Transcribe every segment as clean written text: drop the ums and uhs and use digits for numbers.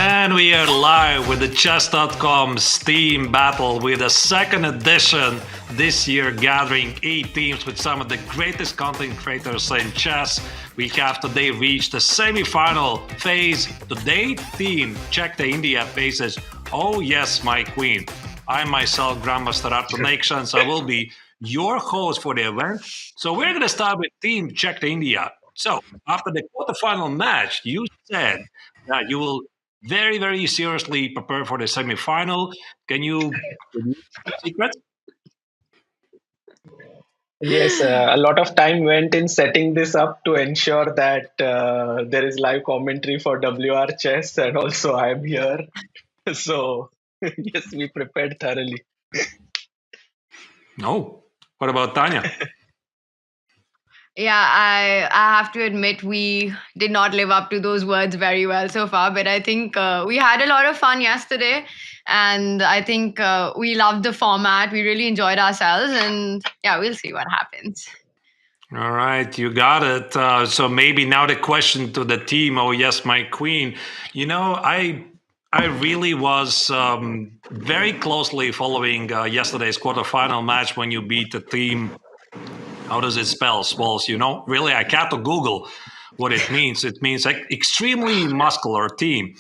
And we are live with the Chess.com Steam Battle with a second edition this year, gathering 8 teams with some of the greatest content creators in chess. We have today reached the semi-final phase. Today, team Check the India faces Oh Yes, My Queen. I myself, Grandmaster Arthur Nations, I will be your host for the event. So we're going to start with team Check the India. So after the quarterfinal match, you said that you will very, very seriously prepare for the semi-final. Can you secrets? Yes, a lot of time went in setting this up to ensure that there is live commentary for WR Chess, and also I'm here. So, yes, we prepared thoroughly. No. What about Tanya? Yeah, I have to admit we did not live up to those words very well so far, but I think we had a lot of fun yesterday, and I think we loved the format. We really enjoyed ourselves, and yeah, we'll see what happens. All right, you got it. So maybe now the question to the team. Oh yes, my queen. You know, I really was very closely following yesterday's quarterfinal match when you beat the team. How does it spell? Swallows, you know? Really, I had to Google what it means. It means extremely muscular team.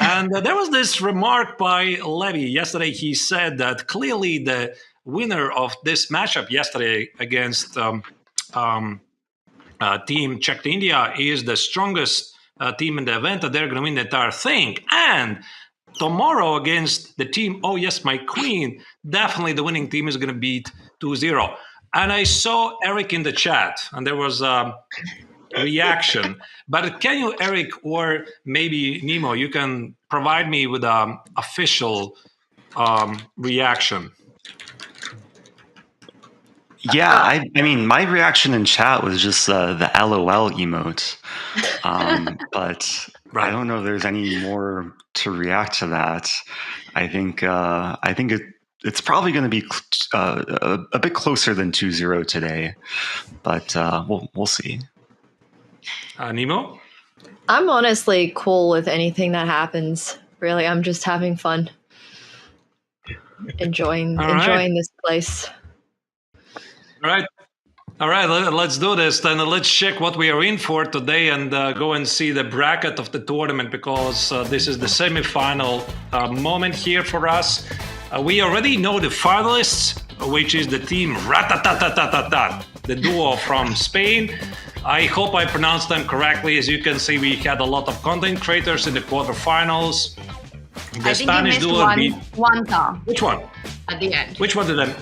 And there was this remark by Levy yesterday. He said that clearly the winner of this matchup yesterday against team Czech India is the strongest team in the event, that they're going to win the entire thing. And tomorrow against the team, Oh Yes, My Queen, definitely the winning team is going to beat 2-0. And I saw Eric in the chat, and there was a reaction. But can you, Eric, or maybe Nemo, you can provide me with an official reaction? Yeah, I mean, my reaction in chat was just the LOL emote, but Right. I don't know if there's any more to react to that. I think it's probably going to be a bit closer than 2-0 today, but we'll see. Nemo? I'm honestly cool with anything that happens. Really, I'm just having fun, enjoying this place. All right, let's do this. Then let's check what we are in for today and go and see the bracket of the tournament, because this is the semi-final moment here for us. We already know the finalists, which is the team Ratatatatatatat, the duo from Spain. I hope I pronounced them correctly. As you can see, we had a lot of content creators in the quarterfinals. The I think Spanish you duo missed one ta Which one? at the end. Which one did them?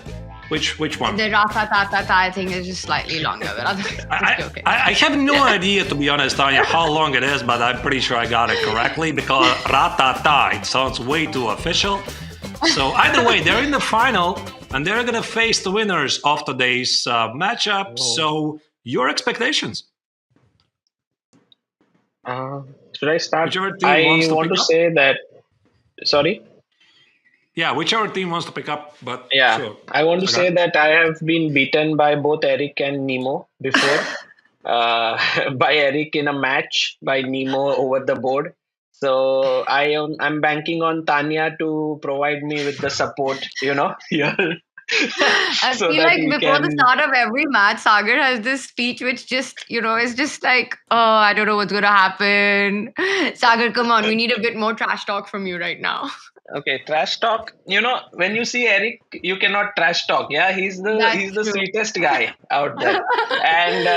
Which one? The rata-ta-ta-ta, I think, is just slightly longer, but otherwise it's okay. I have no idea, to be honest, Tanya, how long it is, but I'm pretty sure I got it correctly, because ratata, it sounds way too official. So either way, they're in the final, and they're going to face the winners of today's matchup. Oh. So your expectations? Should I start? Whichever team I wants to want pick to up. say that. Sorry? Yeah, whichever team wants to pick up, but Yeah, sure. I want to Sagar. say that I have been beaten by both Eric and Nemo before. By Eric in a match, by Nemo over the board. So I'm banking on Tanya to provide me with the support, here. I So feel that like we before the can- start of every match, Sagar has this speech which just, is just like, oh, I don't know what's going to happen. Sagar, come on, we need a bit more trash talk from you right now. Okay, trash talk. When you see Eric, you cannot trash talk. Yeah, he's the True. sweetest guy out there. And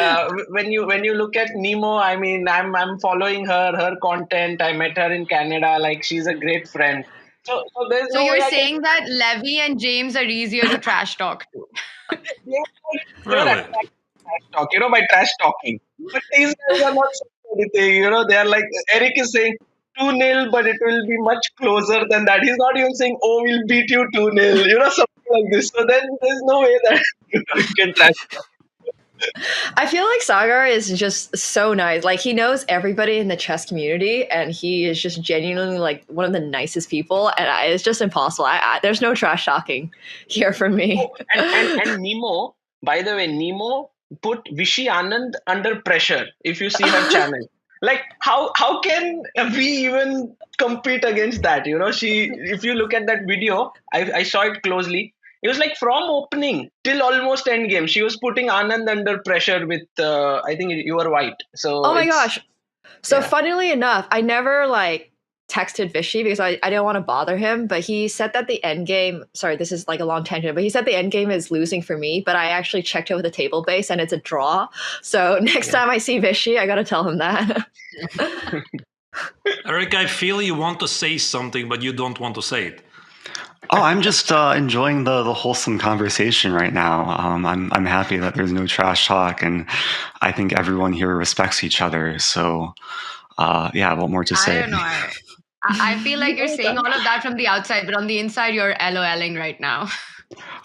when you look at Nemo, I mean, I'm following her content. I met her in Canada. Like, she's a great friend. So there's So no way you're I can saying that Levy and James are easier to trash talk to? Really? trash talk, by trash talking. But these guys are not saying anything. They are like, Eric is saying 2-0, but it will be much closer than that. He's not even saying, oh, we'll beat you 2-0, something like this. So then there's no way that you can trash talk. I feel like Sagar is just so nice. Like, he knows everybody in the chess community, and he is just genuinely like one of the nicest people. And it's just impossible. There's no trash talking here from me. And Nemo, by the way, Nemo put Vishy Anand under pressure. If you see her channel, Like how can we even compete against that? If you look at that video, I saw it closely. It was like from opening till almost end game, she was putting Anand under pressure with I think you were white. So Oh my it's gosh. So yeah. funnily enough, I never texted Vishy because I didn't want to bother him, but he said that the end game, sorry, this is like a long tangent, but he said the end game is losing for me, but I actually checked it with the table base and it's a draw. So next time I see Vishy, I got to tell him that. Eric, I feel you want to say something, but you don't want to say it. Oh, I'm just enjoying the wholesome conversation right now. I'm happy that there's no trash talk, and I think everyone here respects each other. So, yeah, what more to say? I don't know. I feel like you're saying all of that from the outside, but on the inside, you're LOLing right now.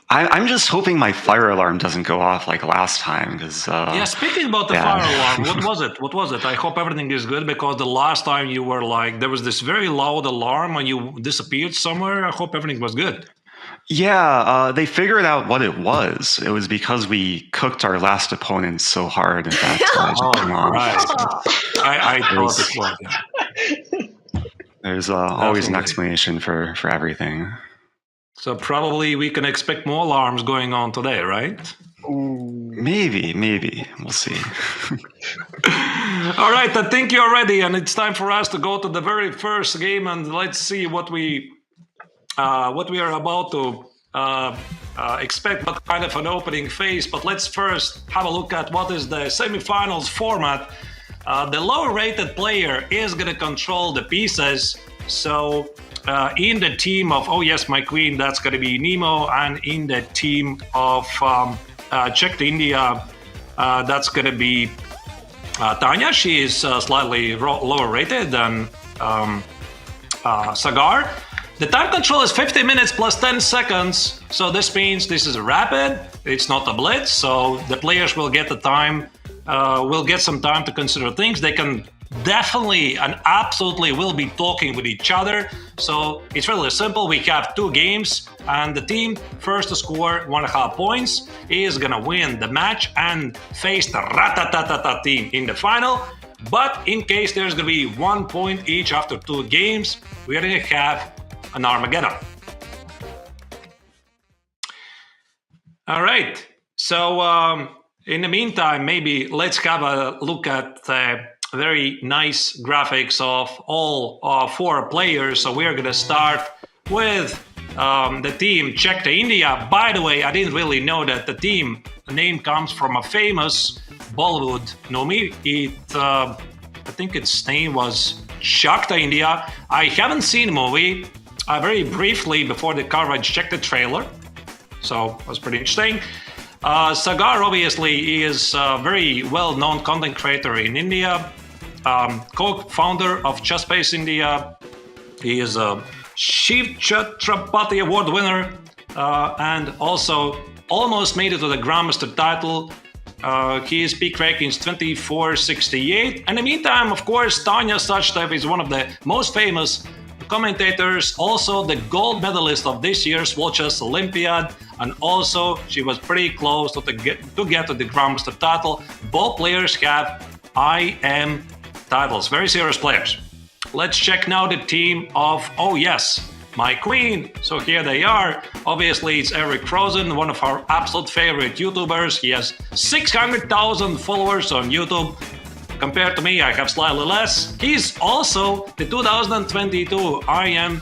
I'm just hoping my fire alarm doesn't go off like last time, because Yeah, speaking about the fire alarm, what was it? What was it? I hope everything is good, because the last time you were like, there was this very loud alarm and you disappeared somewhere. I hope everything was good. Yeah, they figured out what it was. It was because we cooked our last opponent so hard that it came off. Right. I thought it was. Yeah. There's always an Definitely. explanation for everything. So probably we can expect more alarms going on today, right? Maybe. We'll see. All right, I think you're ready, and it's time for us to go to the very first game, and let's see what we are about to expect, what kind of an opening phase. But let's first have a look at what is the semifinals format. The lower rated player is going to control the pieces. So in the team of, oh yes, my queen, that's going to be Nemo. And in the team of Czech to India, that's going to be Tania. She is slightly lower rated than Sagar. The time control is 50 minutes plus 10 seconds. So this means this is rapid. It's not a blitz. So the players will get the time, will get some time to consider things. They can definitely and absolutely will be talking with each other. So it's really simple. We have two games, and the team first to score 1.5 points is gonna win the match and face the Ratatatata team in the final. But in case there's gonna be 1 point each after two games, we're gonna have an Armageddon. All right. So in the meantime, maybe let's have a look at the very nice graphics of all four players. So we're going to start with the team Czech to India. By the way, I didn't really know that the team name comes from a famous Bollywood movie. I think its name was Shah to India. I haven't seen the movie. Very briefly before the coverage, checked the trailer. So it was pretty interesting. Sagar obviously is a very well-known content creator in India, co-founder of Chess India. He is a Shiv Chhatrapati Award winner and also almost made it to the Grandmaster title. His peak ranking is 2468. And in the meantime, of course, Tania Sachdev is one of the most famous commentators, also the gold medalist of this year's World Chess Olympiad, and also she was pretty close to get to the Grandmaster title. Both players have IM titles, very serious players. Let's check now the team of, oh yes, my queen. So here they are. Obviously, it's Eric Rosen, one of our absolute favorite YouTubers. He has 600,000 followers on YouTube. Compared to me, I have slightly less. He's also the 2022 IM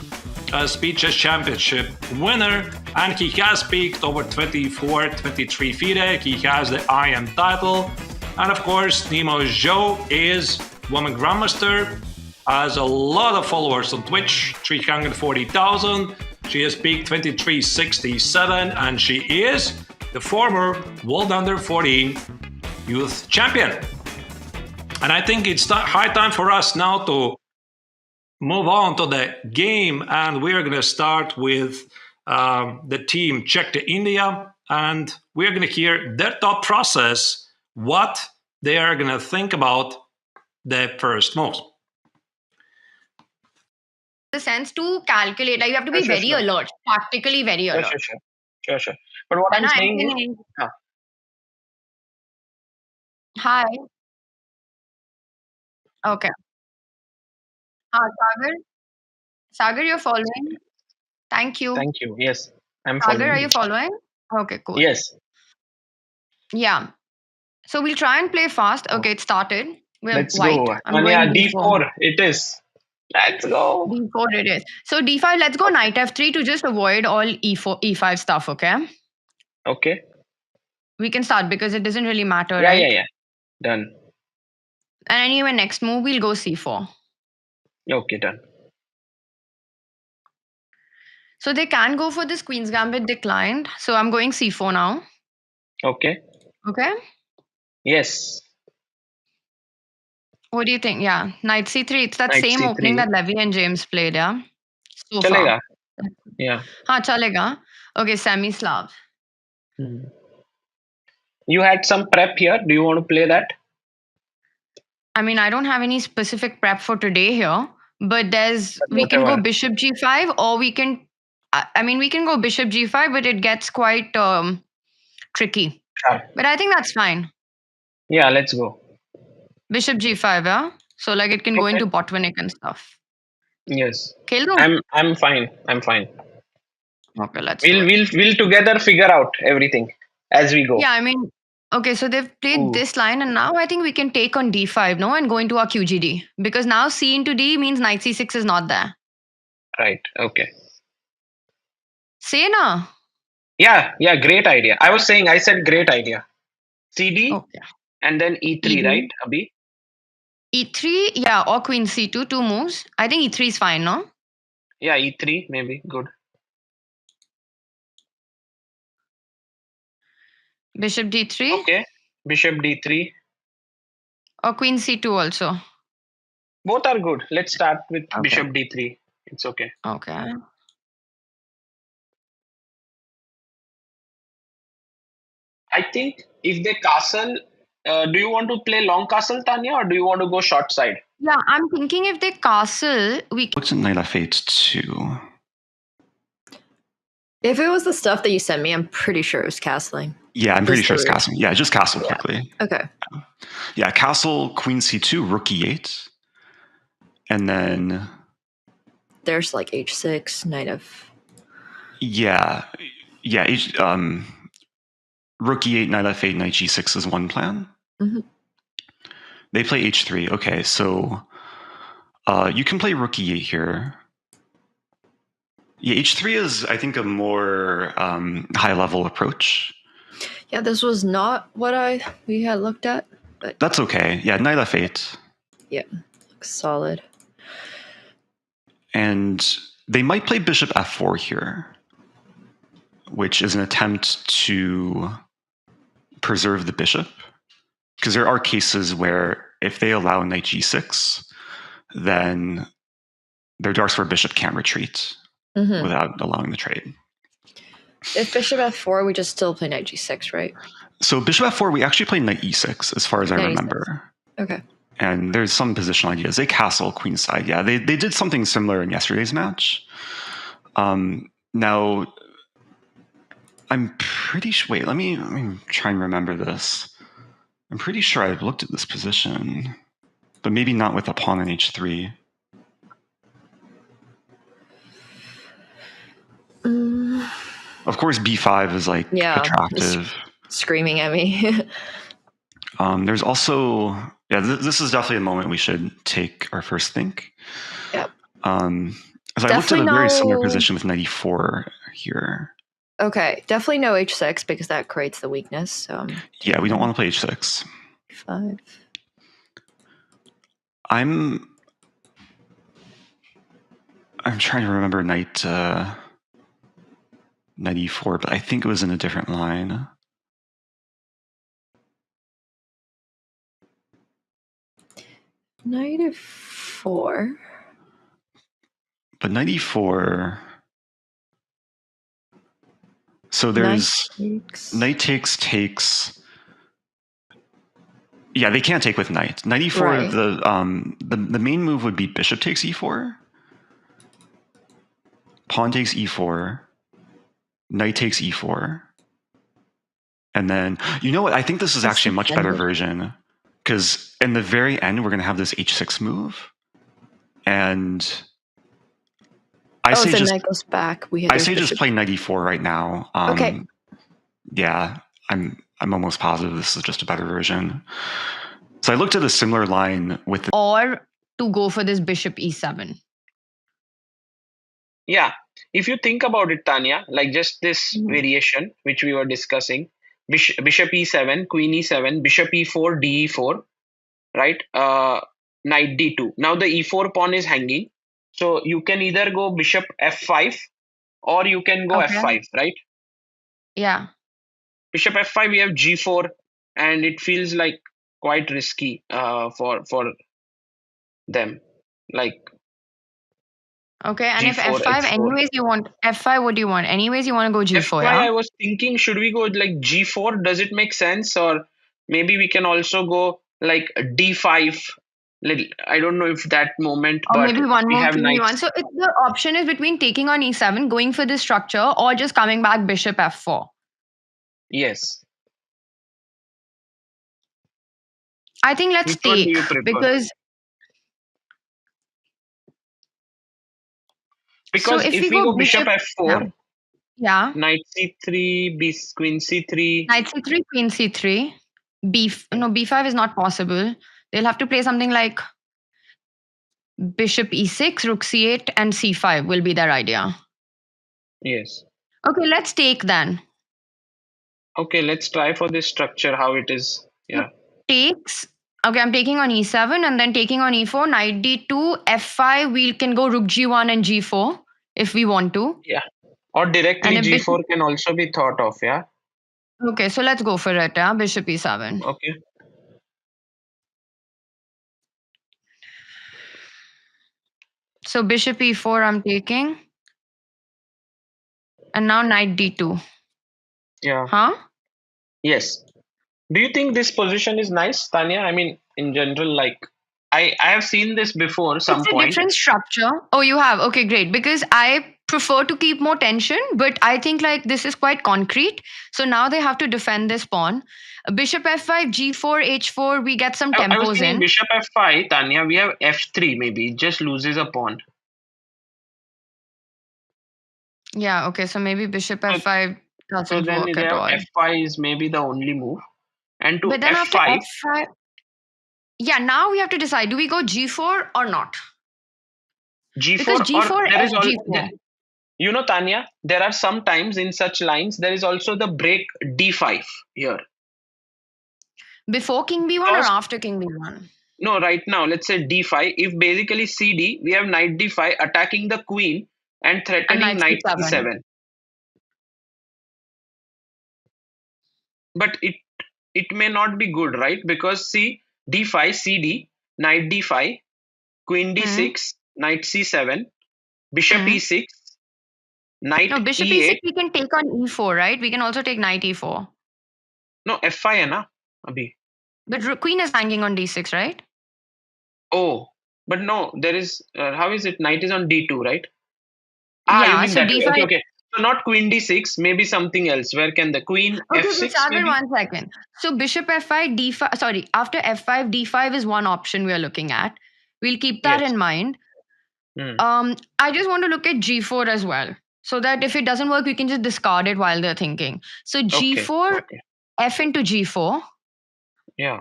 Speed Chess Championship winner, and he has peaked over 23 FIDE. He has the IM title. And of course, Nemo Zhou is woman grandmaster, has a lot of followers on Twitch, 340,000. She has peaked 2367, and she is the former World Under 14 Youth Champion. And I think it's high time for us now to move on to the game. And we're going to start with the team Czech to India. And we're going to hear their thought process, what they are going to think about the first moves. The sense to calculate, like you have to be very alert, tactically very alert. Sure. But what I'm saying is... Hi. Okay. Sagar, Sagar, you're following. Thank you. Thank you. Yes, I'm Sagar, following are you. you following? Okay, cool. Yes, Yeah. So we'll try and play fast. Okay, it started. We're let's white. go. I'm Tania, going D4. D4 it is. Let's go. D4 it is. So D5, let's go knight F3 to just avoid all E4, E5 stuff, okay? Okay. We can start because it doesn't really matter, Yeah, right? yeah, yeah. Done. And anyway, next move, we'll go C4. Okay, done. So they can go for this Queen's Gambit declined. So I'm going C4 now. Okay. Okay? Yes. What do you think? Yeah. Knight C3. It's that Knight same opening C3. that Levy and James played, yeah? So Chalega. far. Yeah. Haan, chalega. Okay, semi-Slav. Hmm. You had some prep here. Do you want to play that? I mean, I don't have any specific prep for today here, but But we can go whatever. bishop G5 or we can, I mean, we can go bishop G5, but it gets quite tricky. Sure. But I think that's fine. Yeah, let's go. Bishop G5, yeah? So like it can go Okay. into Botvinnik and stuff. Yes. Khel do? I'm fine. I'm fine. Okay, let's do it. We'll together figure out everything as we go. Yeah, I mean, okay, so they've played Ooh. this line, and now I think we can take on D5, no, and go into our QGD because now C into D means knight C6 is not there. Right. Okay. Say na. Yeah, yeah, great idea. I said great idea. CD Okay. and then E3, ED. right, Abhi? E3, yeah, or Queen C2, two moves. I think E3 is fine, no? Yeah, E3 maybe good. Bishop D3 Okay. Bishop D3. or Queen C2 also. Both are good. Let's start with Okay. Bishop D3. It's okay. Okay. I think if they castle, do you want to play long castle, Tanya, or do you want to go short side? Yeah, I'm thinking if they castle, we Looked at knight f8 too. If it was the stuff that you sent me, I'm pretty sure it was castling. Yeah, I'm pretty Just sure it's the rook. castling. Yeah, just castle Yeah. quickly. Okay. Yeah, castle, queen c2, rook e8. And then, There's like h6, knight of. yeah, rook e8, knight f8, knight g6 is one plan. Mhm. They play h3. Okay, so you can play rook e8 here. Yeah, h3 is, I think, a more high-level approach. Yeah, this was not what we had looked at, but That's okay. Yeah, knight f8. yeah, looks solid. And they might play bishop f4 here, which is an attempt to preserve the bishop. Because there are cases where if they allow knight g6, then their dark square bishop can't retreat Mhm. without allowing the trade. If bishop f4, we just still play knight g6, right? So bishop f4, we actually play knight e6, as far as I Knight E6. remember. Okay. And there's some positional ideas. They castle queenside. Yeah, they did something similar in yesterday's match. Now, I'm pretty sure. Wait, let me try and remember this. I'm pretty sure I've looked at this position, but maybe not with a pawn on h3. Of course, b5 is like Yeah, attractive. Screaming at me. There's also, yeah, this is definitely a moment we should take our first think. Yep. So I looked at Definitely a very similar no- position with knight e4 here. Okay, definitely no h6 because that creates the weakness. So Yeah, we don't want to play h6. 5. I'm trying to remember knight e4, but I think it was in a different line. Knight f4. But knight e4. So there's knight takes. Yeah, they can't take with knight. Knight e4. Right. The main move would be bishop takes e4. Pawn takes e4. Knight takes e4. And then, you know what? I think this is actually a much better version. because in the very end, we're going to have this h6 move. And I say so just knight goes back. We hit I those say just bishop. play knight e4 right now. Okay. Yeah, I'm almost positive this is just a better version. So I looked at a similar line with the Or to go for this bishop e7. Yeah. If you think about it, Tanya, like just this Mhm. variation which we were discussing, bishop e7, queen e7, bishop e4, de4, right? Knight d2. Now the e4 pawn is hanging. So you can either go bishop f5 or you can go Okay. f5, right? Yeah. Bishop f5, we have g4, and it feels like quite risky for them. Like Okay. And if g4, f5, h4. anyways, you want f5, what do you want? Anyways, you want to go g4, f5, yeah? I was thinking, should we go like g4? Does it make sense? Or maybe we can also go like d5. I don't know if that moment, Or but maybe one we more have king knights. e1. So the option is between taking on e7, going for this structure, or just coming back bishop f4. Yes. I think let's Which one do take you prefer? because so Because if if we we go go bishop bishop, yeah, f4, yeah, knight c3, queen c3. knight c3, queen c3, no b5 is not possible. They'll have to play something like bishop e6, rook c8, and c5 will be their idea. Yes. Okay, let's take then. Okay, let's try for this structure how it is. So Yeah. takes. Okay, I'm taking on e7 and then taking on e4, knight d2, f5. We can go rook g1 and g4 if we want to. Yeah. Or And directly a bishop. g4 can also be thought of. Yeah. Okay, so let's go for it. Yeah, bishop e7. Okay. So bishop e4 I'm taking. And now knight d2. Yeah. Huh? Yes. Do you think this position is nice, Tanya? I mean, in general, like I have seen this before It's some a point. different structure. Oh, you have? Okay, great. Because I prefer to keep more tension, but I think like this is quite concrete. So now they have to defend this pawn. Bishop f5, g4, h4, we get some I was tempos thinking in. bishop f5, Tanya. We have f3 maybe. It just loses a pawn. Yeah, okay. So maybe bishop So, f5 so doesn't then work they at have all. f5 is maybe the only move. And to But then after f5, f5, yeah, now we have to decide do we go g4 or not? Because g4, or g4, there is all. fg4. You know, Tanya, there are some times in such lines there is also the break d5 here. Before king b1 or Because after king b1? no, right now, let's say d5. If basically cd, we have knight d5 attacking the queen and And threatening knight knight c7. c7. But it may not be good, right? Because see, d5, cd, knight d5, queen Hmm. d6, knight c7, bishop Hmm. e6, No, knight bishop e6 e8. we can take on e4, right? We can also take knight e4. No, f5 hai na abhi. But queen is hanging on d6, right? Oh, but no, there is. How is it? Knight is on d2, right? Ah, you Yeah, mean so that way? Okay, d5. okay. So not queen d6, maybe something else. Where can the queen Okay, okay, f6 Sagar, maybe? 1 second. So bishop f5, d5. Sorry, after f5, d5 is one option we are looking at. We'll keep that Yes. in mind. Hmm. I just want to look at g4 as well, so that if it doesn't work, we can just discard it while they're thinking. So Okay. g4, Okay. f into g4, Yeah.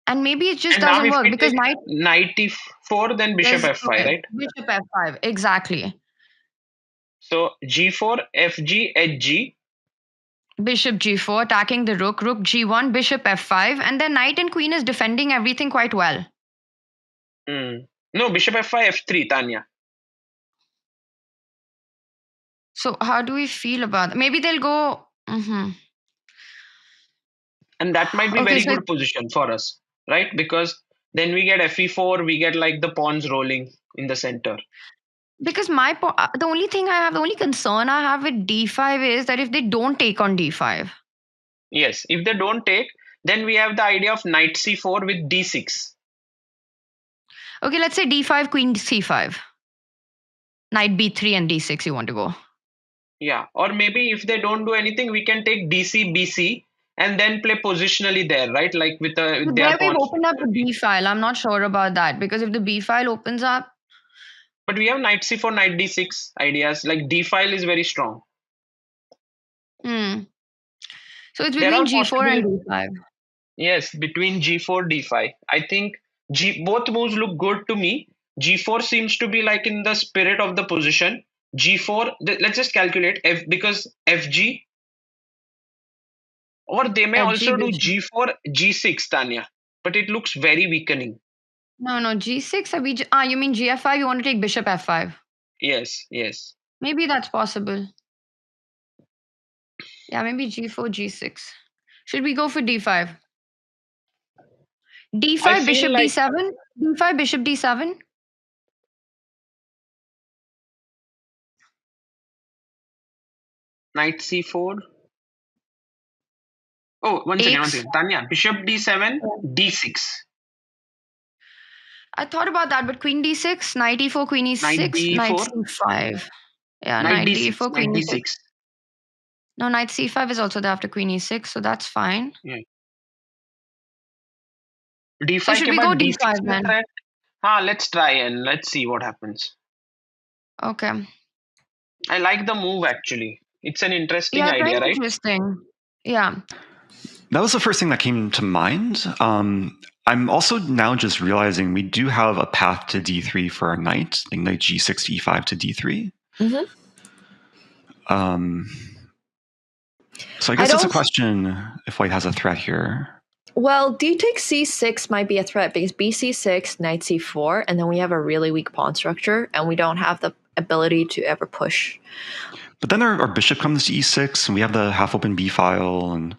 and maybe it just And now doesn't if work we because take knight. knight e4, then bishop There's f5, okay, right? bishop f5 exactly. So g4, fg, hg. Bishop g4 attacking the rook, rook g1, bishop f5, and then knight and queen is defending everything quite well. Hmm. No, bishop f5, f3, Tanya. So how do we feel about that? Maybe they'll go. And that might be Okay, very so good position for us, right? Because then we get fe4, we get like the pawns rolling in the center. because the only thing I have, the only concern I have with d5 is that if they don't take on d5. Yes, if they don't take, then we have the idea of knight c4 with d6. Okay, let's say d5, queen c5, knight b3 and d6. You want to go? Yeah, or maybe if they don't do anything, we can take dc, bc, and then play positionally there, right? Like with But their there we've pawns. opened up a B file. I'm not sure about that because if the B file opens up, But we have knight c4, knight d6 ideas. Like d file is very strong. so it's There between are G4 and possibilities. D5. Yes, between g4, d5. I think both moves look good to me. G4 seems to be like in the spirit of the position. G4, let's just calculate because fg, or they may FG also do bishop. g4, g6, Tanya. But it looks very weakening. No, G6. You mean GF5? You want to take bishop F5? Yes, yes. Maybe that's possible. Yeah, maybe G4, G6. Should we go for D5? I D5, feel bishop like D7? D5, bishop D7? knight c4. Oh, one second, one Takes. second. Tanya, bishop d7, d6. I thought about that, but queen D6, knight E4, queen Knight E6, knight d4, C5. Yeah, knight knight d6, D4, knight queen E6. d6. No, knight C5 is also there after queen E6, so that's fine. Yeah. So d5 should के we बाद go d6 D5 में then? threat. Let's try and let's see what happens. Okay. I like the move actually. It's an interesting Yeah, it's very idea, right? interesting. Yeah. That was the first thing that came to mind. I'm also now just realizing we do have a path to d3 for our knight, like knight g6 to e5 to d3. Mhm. So I guess it's a question if white has a threat here. Well, d takes c6 might be a threat because bc6, knight c4, and then we have a really weak pawn structure, and we don't have the ability to ever push. But then our bishop comes to e6, and we have the half-open b file, and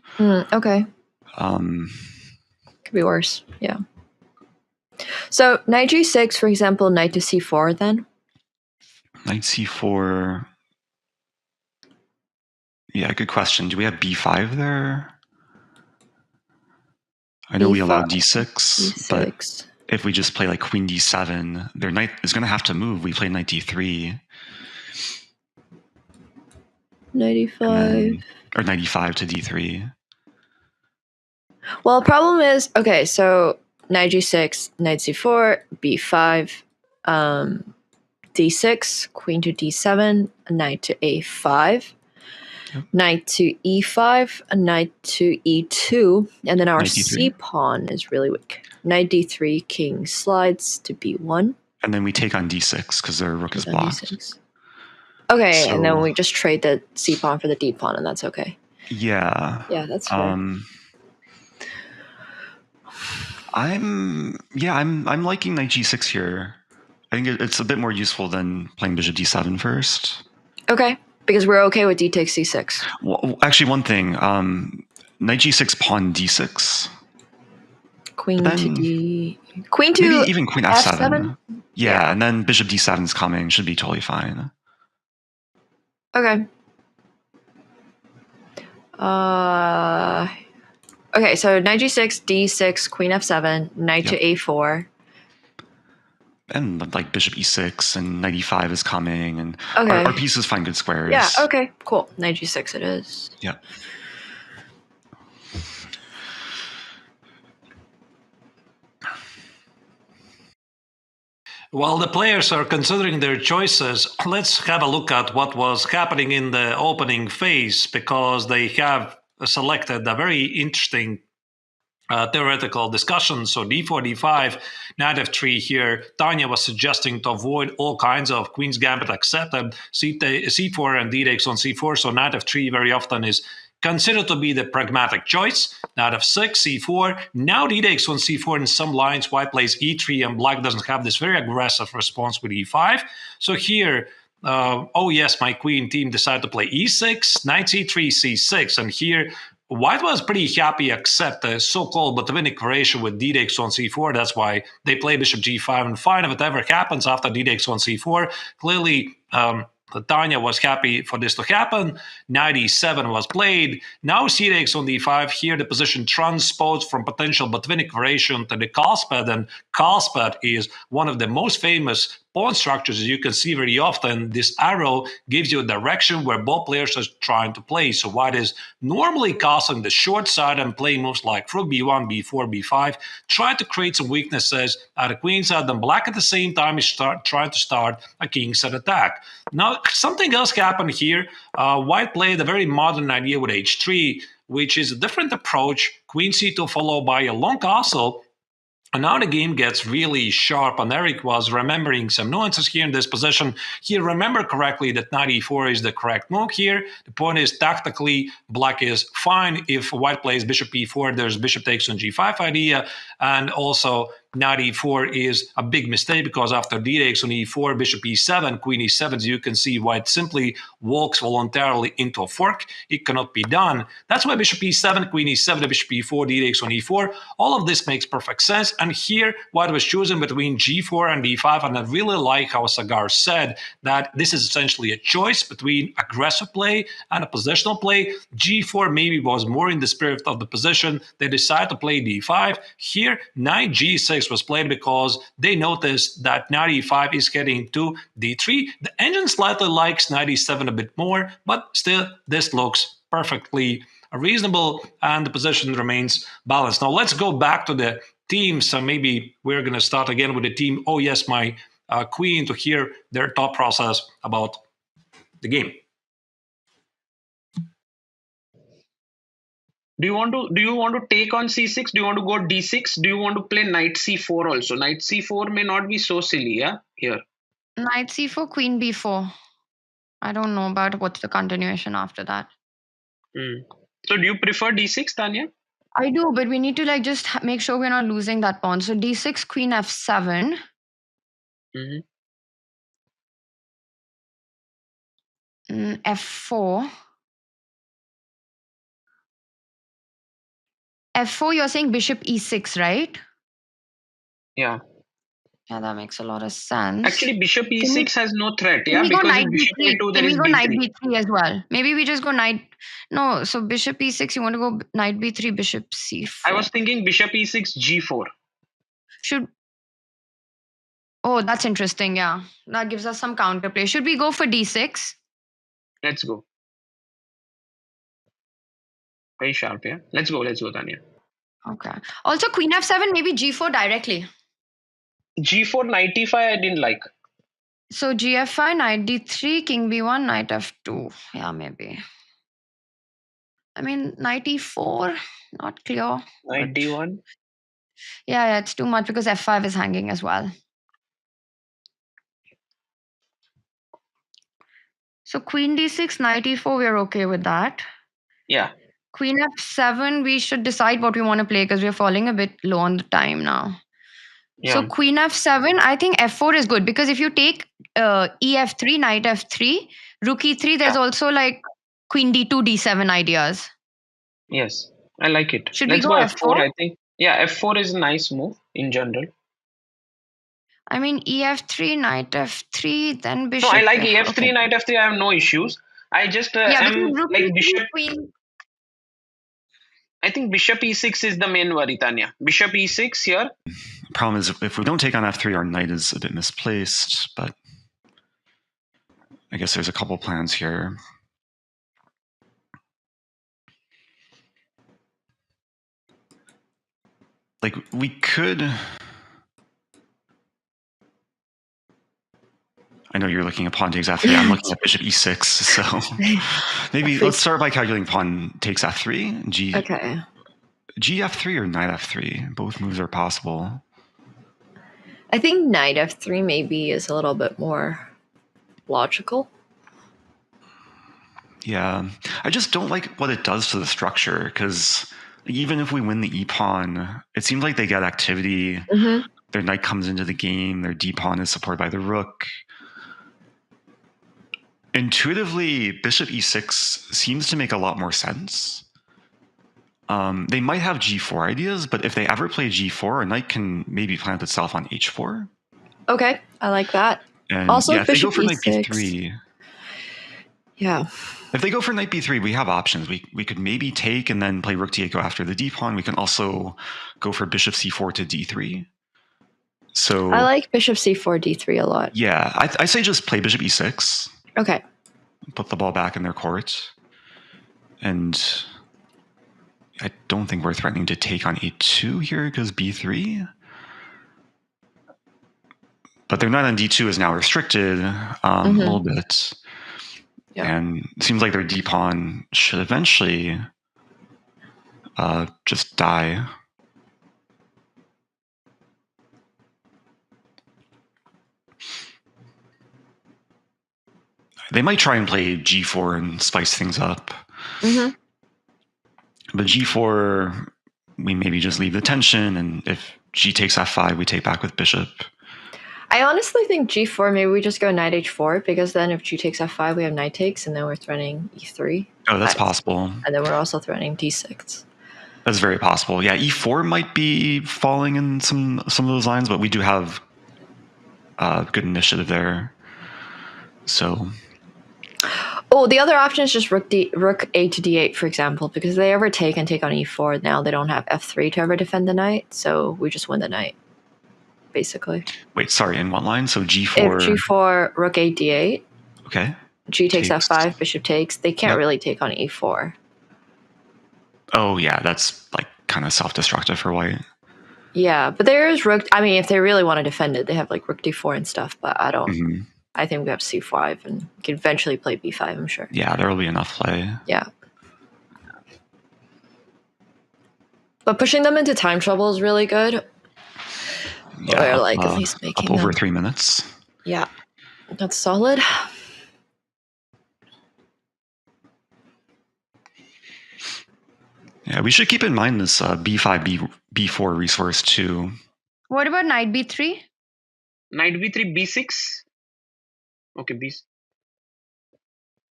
Okay, could be worse. Yeah. So knight g6, for example, knight to c4. Then knight c4. Yeah, good question. Do we have b5 there? I know we allow d6, but if we just play like queen d7, their knight is going to have to move. We play knight d3. Knight e5. Or knight e5 to d3. Well, the problem is, okay, so knight g6, knight c4, b5, d6, queen to d7, knight to a5, knight to e5, a knight to e2, and then our c pawn is really weak. Knight d3, king slides to b1. And then we take on d6 because their rook is blocked. D6. Okay, so, and then we just trade the c pawn for the d pawn, and that's okay. Yeah. Yeah, that's fair. I'm liking knight g6 here. I think it's a bit more useful than playing bishop d7 first. Okay, because we're okay with d takes c6. Well, actually, one thing. Knight g6, pawn d6. Queen to d... Queen to maybe even queen f7. f7? Yeah, and then bishop d7 is coming. Should be totally fine. Okay. Okay, so knight g6, d6, queen f7, knight to a4. And like bishop e6 and knight e5 is coming, and our pieces find good squares. Yeah, okay, cool. Knight g6 it is. Yeah. While the players are considering their choices, let's have a look at what was happening in the opening phase, because they have selected a very interesting theoretical discussion. So d4, d5, knight f3 here. Tania was suggesting to avoid all kinds of queen's gambit accepted, c4 and d takes on c4. So knight f3 very often is considered to be the pragmatic choice. Knight f6, c4. Now d takes on c4. In some lines, white plays e3, and black doesn't have this very aggressive response with e5. So here, oh yes, my queen team decided to play e6, knight c3, c6, and here white was pretty happy accept the so-called Botvinnik ratio with d takes on c4. That's why they play bishop g5, and fine if it ever happens after d takes on c4. Clearly, Tania was happy for this to happen. Knight e7 was played. Now c takes on d5. Here the position transposed from potential Botvinnik variation to the Karlspad, and Karlspad is one of the most famous pawn structures, as you can see very often, this arrow gives you a direction where both players are trying to play. So white is normally castling the short side and playing moves like rook b1, b4, b5, trying to create some weaknesses at the queen side. Then black at the same time is trying to start a king side attack. Now, something else happened here. White played a very modern idea with h3, which is a different approach. Queen c2 followed by a long castle. And now the game gets really sharp, and Eric was remembering some nuances here in this position. He remembered correctly that knight e4 is the correct move here. The point is, tactically, black is fine. If white plays bishop e4, there's bishop takes on g5 idea. And also, knight e4 is a big mistake because after d takes on e4, bishop e7, queen e7, as you can see, white simply walks voluntarily into a fork. It cannot be done. That's why bishop e7, queen e7, bishop e4, d takes on e4. All of this makes perfect sense. And here, white was choosing between g4 and d5. And I really like how Sagar said that this is essentially a choice between aggressive play and a positional play. g4 maybe was more in the spirit of the position. They decided to play d5. Here, knight g6 was played because they noticed that knight e5 is getting to d3. The engine slightly likes knight e7 a bit more, but still, this looks perfectly reasonable and the position remains balanced. Now, let's go back to the team. So maybe we're going to start again with the team. Oh, yes, my queen, to hear their thought process about the game. Do you want to take on c6? Do you want to go d6? Do you want to play knight c4 also? Knight c4 may not be so silly, yeah? Here. Knight c4, queen b4. I don't know about what's the continuation after that. So do you prefer d6, Tanya? I do, but we need to just make sure we're not losing that pawn. So d6, queen f7. F4. F4, you're saying bishop e6, right? Yeah. Yeah, that makes a lot of sense. Actually, bishop e6 has no threat, Can yeah? we go Because knight if bishop b3? a2, there Can we is go knight b3. b3 as well? Maybe we just go knight. No, so bishop e6, you want to go knight b3, bishop c4. I was thinking bishop e6, g4. Should. Oh, that's interesting. Yeah, that gives us some counterplay. Should we go for d6? Let's go. Very sharp, yeah? Let's go, Tanya. Okay. Also, queen f7, maybe g4 directly. G4, knight e5, I didn't like. So gf5, knight d3, king b1, knight f2. Yeah, maybe. I mean, knight e4, not clear. Knight d1. Yeah, it's too much because f5 is hanging as well. So queen d6, knight e4, we're okay with that. Yeah. Queen f7, we should decide what we want to play because we're falling a bit low on the time now. Yeah. So queen f7, I think f4 is good because if you take ef3, knight f3, rook e3, there's also like queen d2, d7 ideas. Yes, I like it. Should Let's we go go f4? I think. Yeah, f4 is a nice move in general. I mean, ef3, knight f3, then bishop. No, I like ef3, okay. Knight f3. I have no issues. I just am like bishop. Queen. I think bishop e6 is the main worry, Tanya. Bishop e6 here. Problem is, if we don't take on f3, our knight is a bit misplaced, but I guess there's a couple plans here. Like, we could... I know you're looking at pawn takes f3. I'm looking at bishop e6. So maybe let's start by calculating pawn takes f3. Okay. Gf3 or knight f3. Both moves are possible. I think knight f3 maybe is a little bit more logical. Yeah. I just don't like what it does to the structure, because even if we win the e-pawn, it seems like they get activity. Mm-hmm. Their knight comes into the game. Their d-pawn is supported by the rook. Intuitively, bishop e6 seems to make a lot more sense. They might have g4 ideas, but if they ever play g4, a knight can maybe plant itself on h4. Okay, I like that. And also, yeah, if they go for e6. knight b3, yeah. If they go for knight b3, we have options. We could maybe take and then play rook d8 go after the d pawn. We can also go for bishop c4 to d3. So I like bishop c4, d3 a lot. Yeah, I say just play bishop e6. Okay. Put the ball back in their court. And I don't think we're threatening to take on a2 here because b3. But their knight on d2 is now restricted a little bit. Yeah. And it seems like their d pawn should eventually just die. They might try and play g4 and spice things up. But g4, we maybe just leave the tension, and if g takes f5, we take back with bishop. I honestly think g4, maybe we just go knight h4, because then if g takes f5, we have knight takes, and then we're threatening e3. Oh, that's possible. And then we're also threatening d6. That's very possible. Yeah, e4 might be falling in some of those lines, but we do have good initiative there. So... Oh, the other option is just rook a to d8, for example, because if they ever take on e4, now they don't have f3 to ever defend the knight, so we just win the knight, basically. Wait, sorry, in what line? So g4... If g4, rook a d8, okay. g takes f5, bishop takes, they can't really take on e4. Oh, yeah, that's like kind of self-destructive for white. Yeah, but there is rook... I mean, if they really want to defend it, they have like rook d4 and stuff, but I don't... I think we have c5 and we can eventually play b5, I'm sure. Yeah, there will be enough play. Yeah. But pushing them into time trouble is really good. Yeah, or like at least making up over them. 3 minutes. Yeah, that's solid. Yeah, we should keep in mind this b5, b4 resource too. What about knight b3? Knight b3, b6. Okay,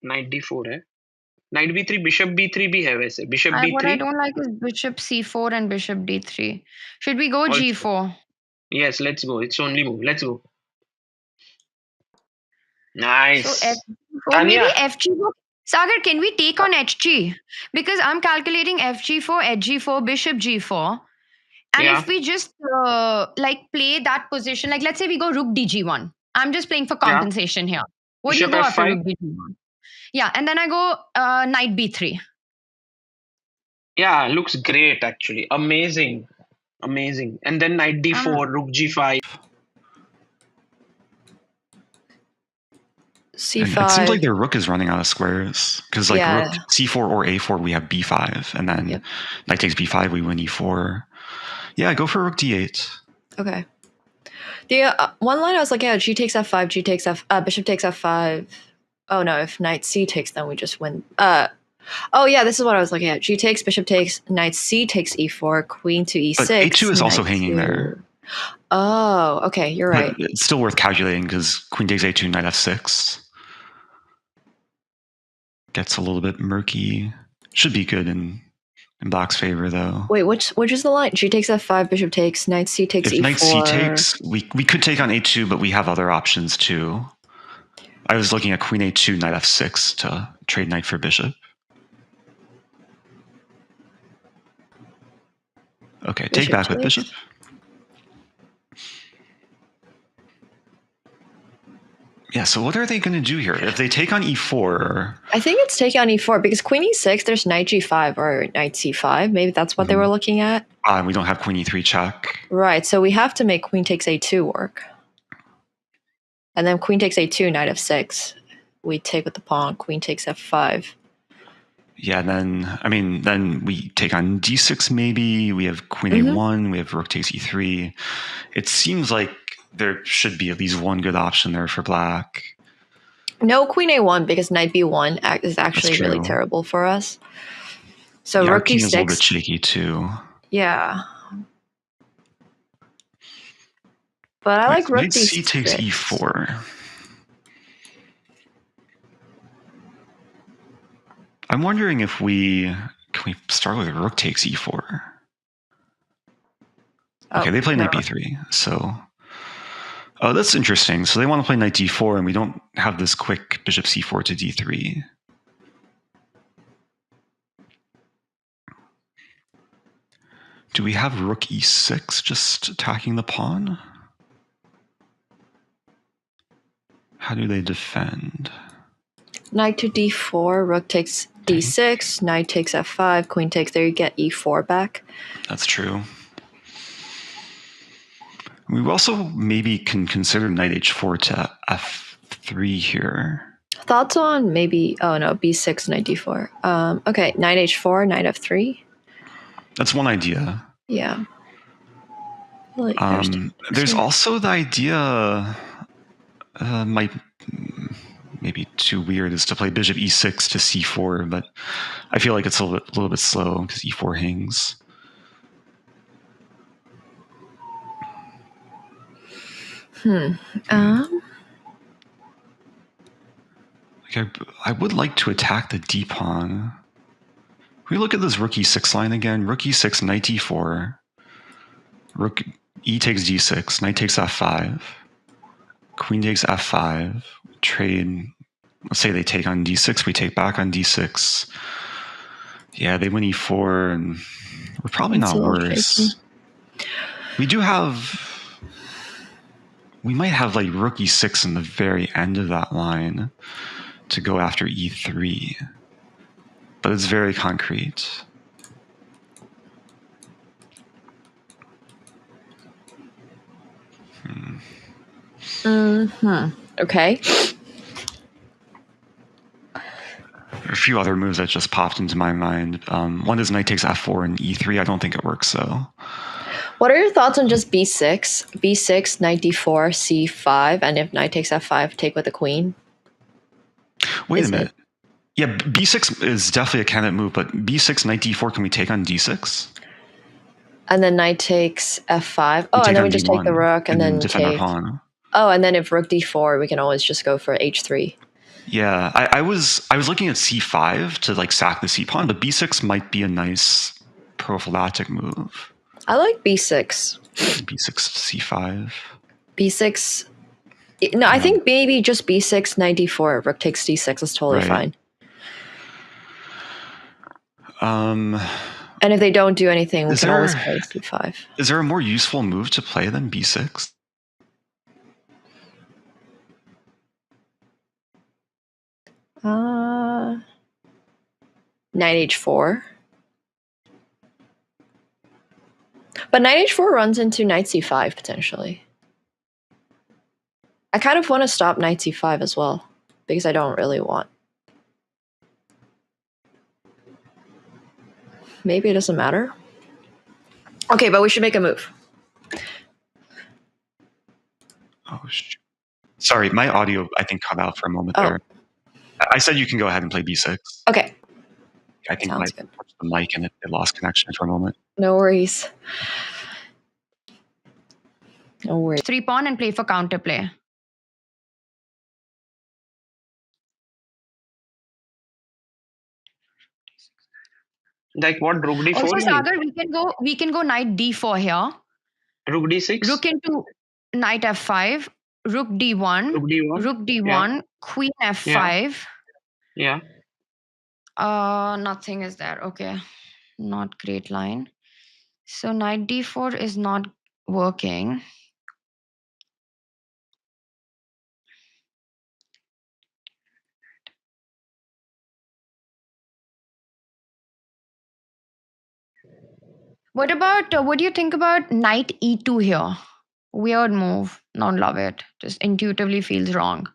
knight d4 है. Knight b3, bishop b3 भी है वैसे. Bishop b3. What I don't like is bishop c4 and bishop d3. Should we go Also, g4? Yes, let's go. It's only move. Let's go. Nice. So maybe fg4. Sagar, can we take on hg? Because I'm calculating fg4, hg4, bishop g4. And if we just like play that position, like let's say we go rook dg1. I'm just playing for compensation here. What do you go after rook dg1? Yeah, and then I go knight b3. Yeah, looks great actually. Amazing. Amazing. And then knight d4, rook g5. c5. And it seems like their rook is running out of squares. Because like rook c4 or a4, we have b5. And then knight takes b5, we win e4. Yeah, go for rook d8. Okay. The one line I was looking at, g takes f5, bishop takes f5. Oh no, if knight c takes, then we just win. Oh yeah, this is what I was looking at. G takes, bishop takes, knight c takes e4, queen to e6. But a2 is also hanging there. Oh, okay, you're right. But it's still worth calculating because queen takes a2, knight f6. Gets a little bit murky. Should be good in black's favor though. Wait, which is the line? G takes f5, bishop takes, knight c takes e4. If knight c takes, we could take on a2, but we have other options too. I was looking at queen a2, knight f6 to trade knight for bishop. Okay, take back with bishop. Yeah, so what are they going to do here? If they take on e4... I think it's take on e4, because queen e6, there's knight g5 or knight c5. Maybe that's what they were looking at. We don't have queen e3 check. Right, so we have to make queen takes a2 work. And then queen takes a2, knight f6. We take with the pawn, queen takes f5. Yeah, then we take on d6 maybe. We have queen a1, we have rook takes e3. It seems like there should be at least one good option there for black. No queen a1, because knight b1 is actually really terrible for us. So rook e6 is a little bit shaky too. Yeah. But I like rook knight d6. c takes e4. I'm wondering if can we start with rook takes e4? Okay, they play knight b3, so... Oh, that's interesting. So they want to play knight d4, and we don't have this quick bishop c4 to d3. Do we have rook e6 just attacking the pawn? How do they defend? Knight to d4, rook takes d6, knight takes f5, queen takes. There you get e4 back. That's true. We also maybe can consider knight h4 to f3 here. Thoughts on maybe, oh no, b6, knight d4. Okay, knight h4, knight f3. That's one idea. Yeah. Like, there's also the idea, might maybe too weird, is to play bishop e6 to c4, but I feel like it's a little bit slow because e4 hangs. I would like to attack the d pawn. We look at this rook e6 line again. Rook e6, knight e4. Rook e takes d6. Knight takes f5. Queen takes f5. Trade. Let's say they take on d6. We take back on d6. Yeah, they win e4, and we're probably not worse. Shaky. We do have. We might have like rook e6 in the very end of that line to go after e3. But it's very concrete. Okay. A few other moves that just popped into my mind. One is knight takes f4 and e3. I don't think it works though. What are your thoughts on just b6? b6, knight d4, c5, and if knight takes f5, take with the queen? Wait a minute. Yeah, b6 is definitely a candidate move, but b6, knight d4, can we take on d6? And then knight takes f5. Oh, and then we just take the rook and then defend take... our pawn. Oh, and then if rook d4, we can always just go for h3. Yeah, I was looking at c5 to like sack the c pawn, but b6 might be a nice prophylactic move. I like b6. b6 c5. b6. No, I think maybe just b6, knight d4, rook takes d6 is totally fine. And if they don't do anything, we can always play c5. Is there a more useful move to play than b6? Knight h4. But knight h4 runs into knight c5 potentially. I kind of want to stop knight c5 as well, because I don't really want. Maybe it doesn't matter. Okay, but we should make a move. Oh, sorry, my audio, I think, cut out for a moment there. I said you can go ahead and play b6. Okay. I think I touched the mic and it lost connection for a moment. No worries. No worries. 3 pawn and play for counterplay. Like what? Rook d4? Also, Sagar, we can go knight d4 here. Rook d6? Rook into knight f5. Rook d1. Rook d1. Queen f5. Yeah. Nothing is there. Okay. Not great line. So knight d4 is not working. What do you think about knight e2 here? Weird move. Don't love it. Just intuitively feels wrong.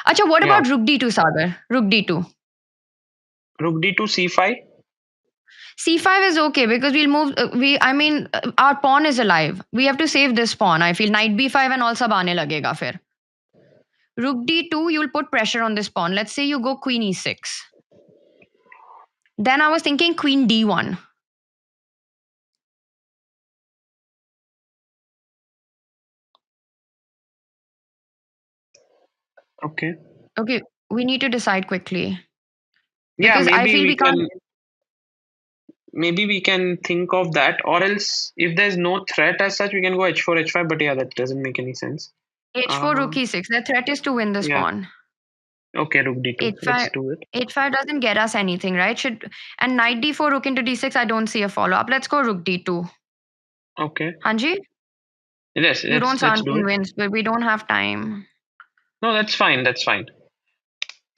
Acha, what about rook d2, Sagar? Rook d2. Rook d2, c5? c5 is okay because we'll move. Our pawn is alive. We have to save this pawn. I feel knight b5 and all sab aane lagega fir. Rook d2, you'll put pressure on this pawn. Let's say you go queen e6. Then I was thinking queen d1. Okay. Okay, we need to decide quickly. Yeah, because I feel we can't. Maybe we can think of that, or else if there's no threat as such, we can go h4, h5. But yeah, that doesn't make any sense. h4, rook e6. The threat is to win this pawn. Okay, rook d2. Let's do it. h5 doesn't get us anything, right? And knight d4, rook into d6. I don't see a follow up. Let's go rook d2. Okay. Hanji? Yes. You don't sound convinced, but we don't have time. No, that's fine. That's fine.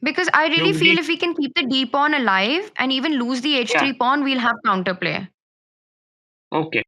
Because I really Rook feel D. if we can keep the D pawn alive and even lose the Yeah. H3 pawn, we'll have counterplay. Okay.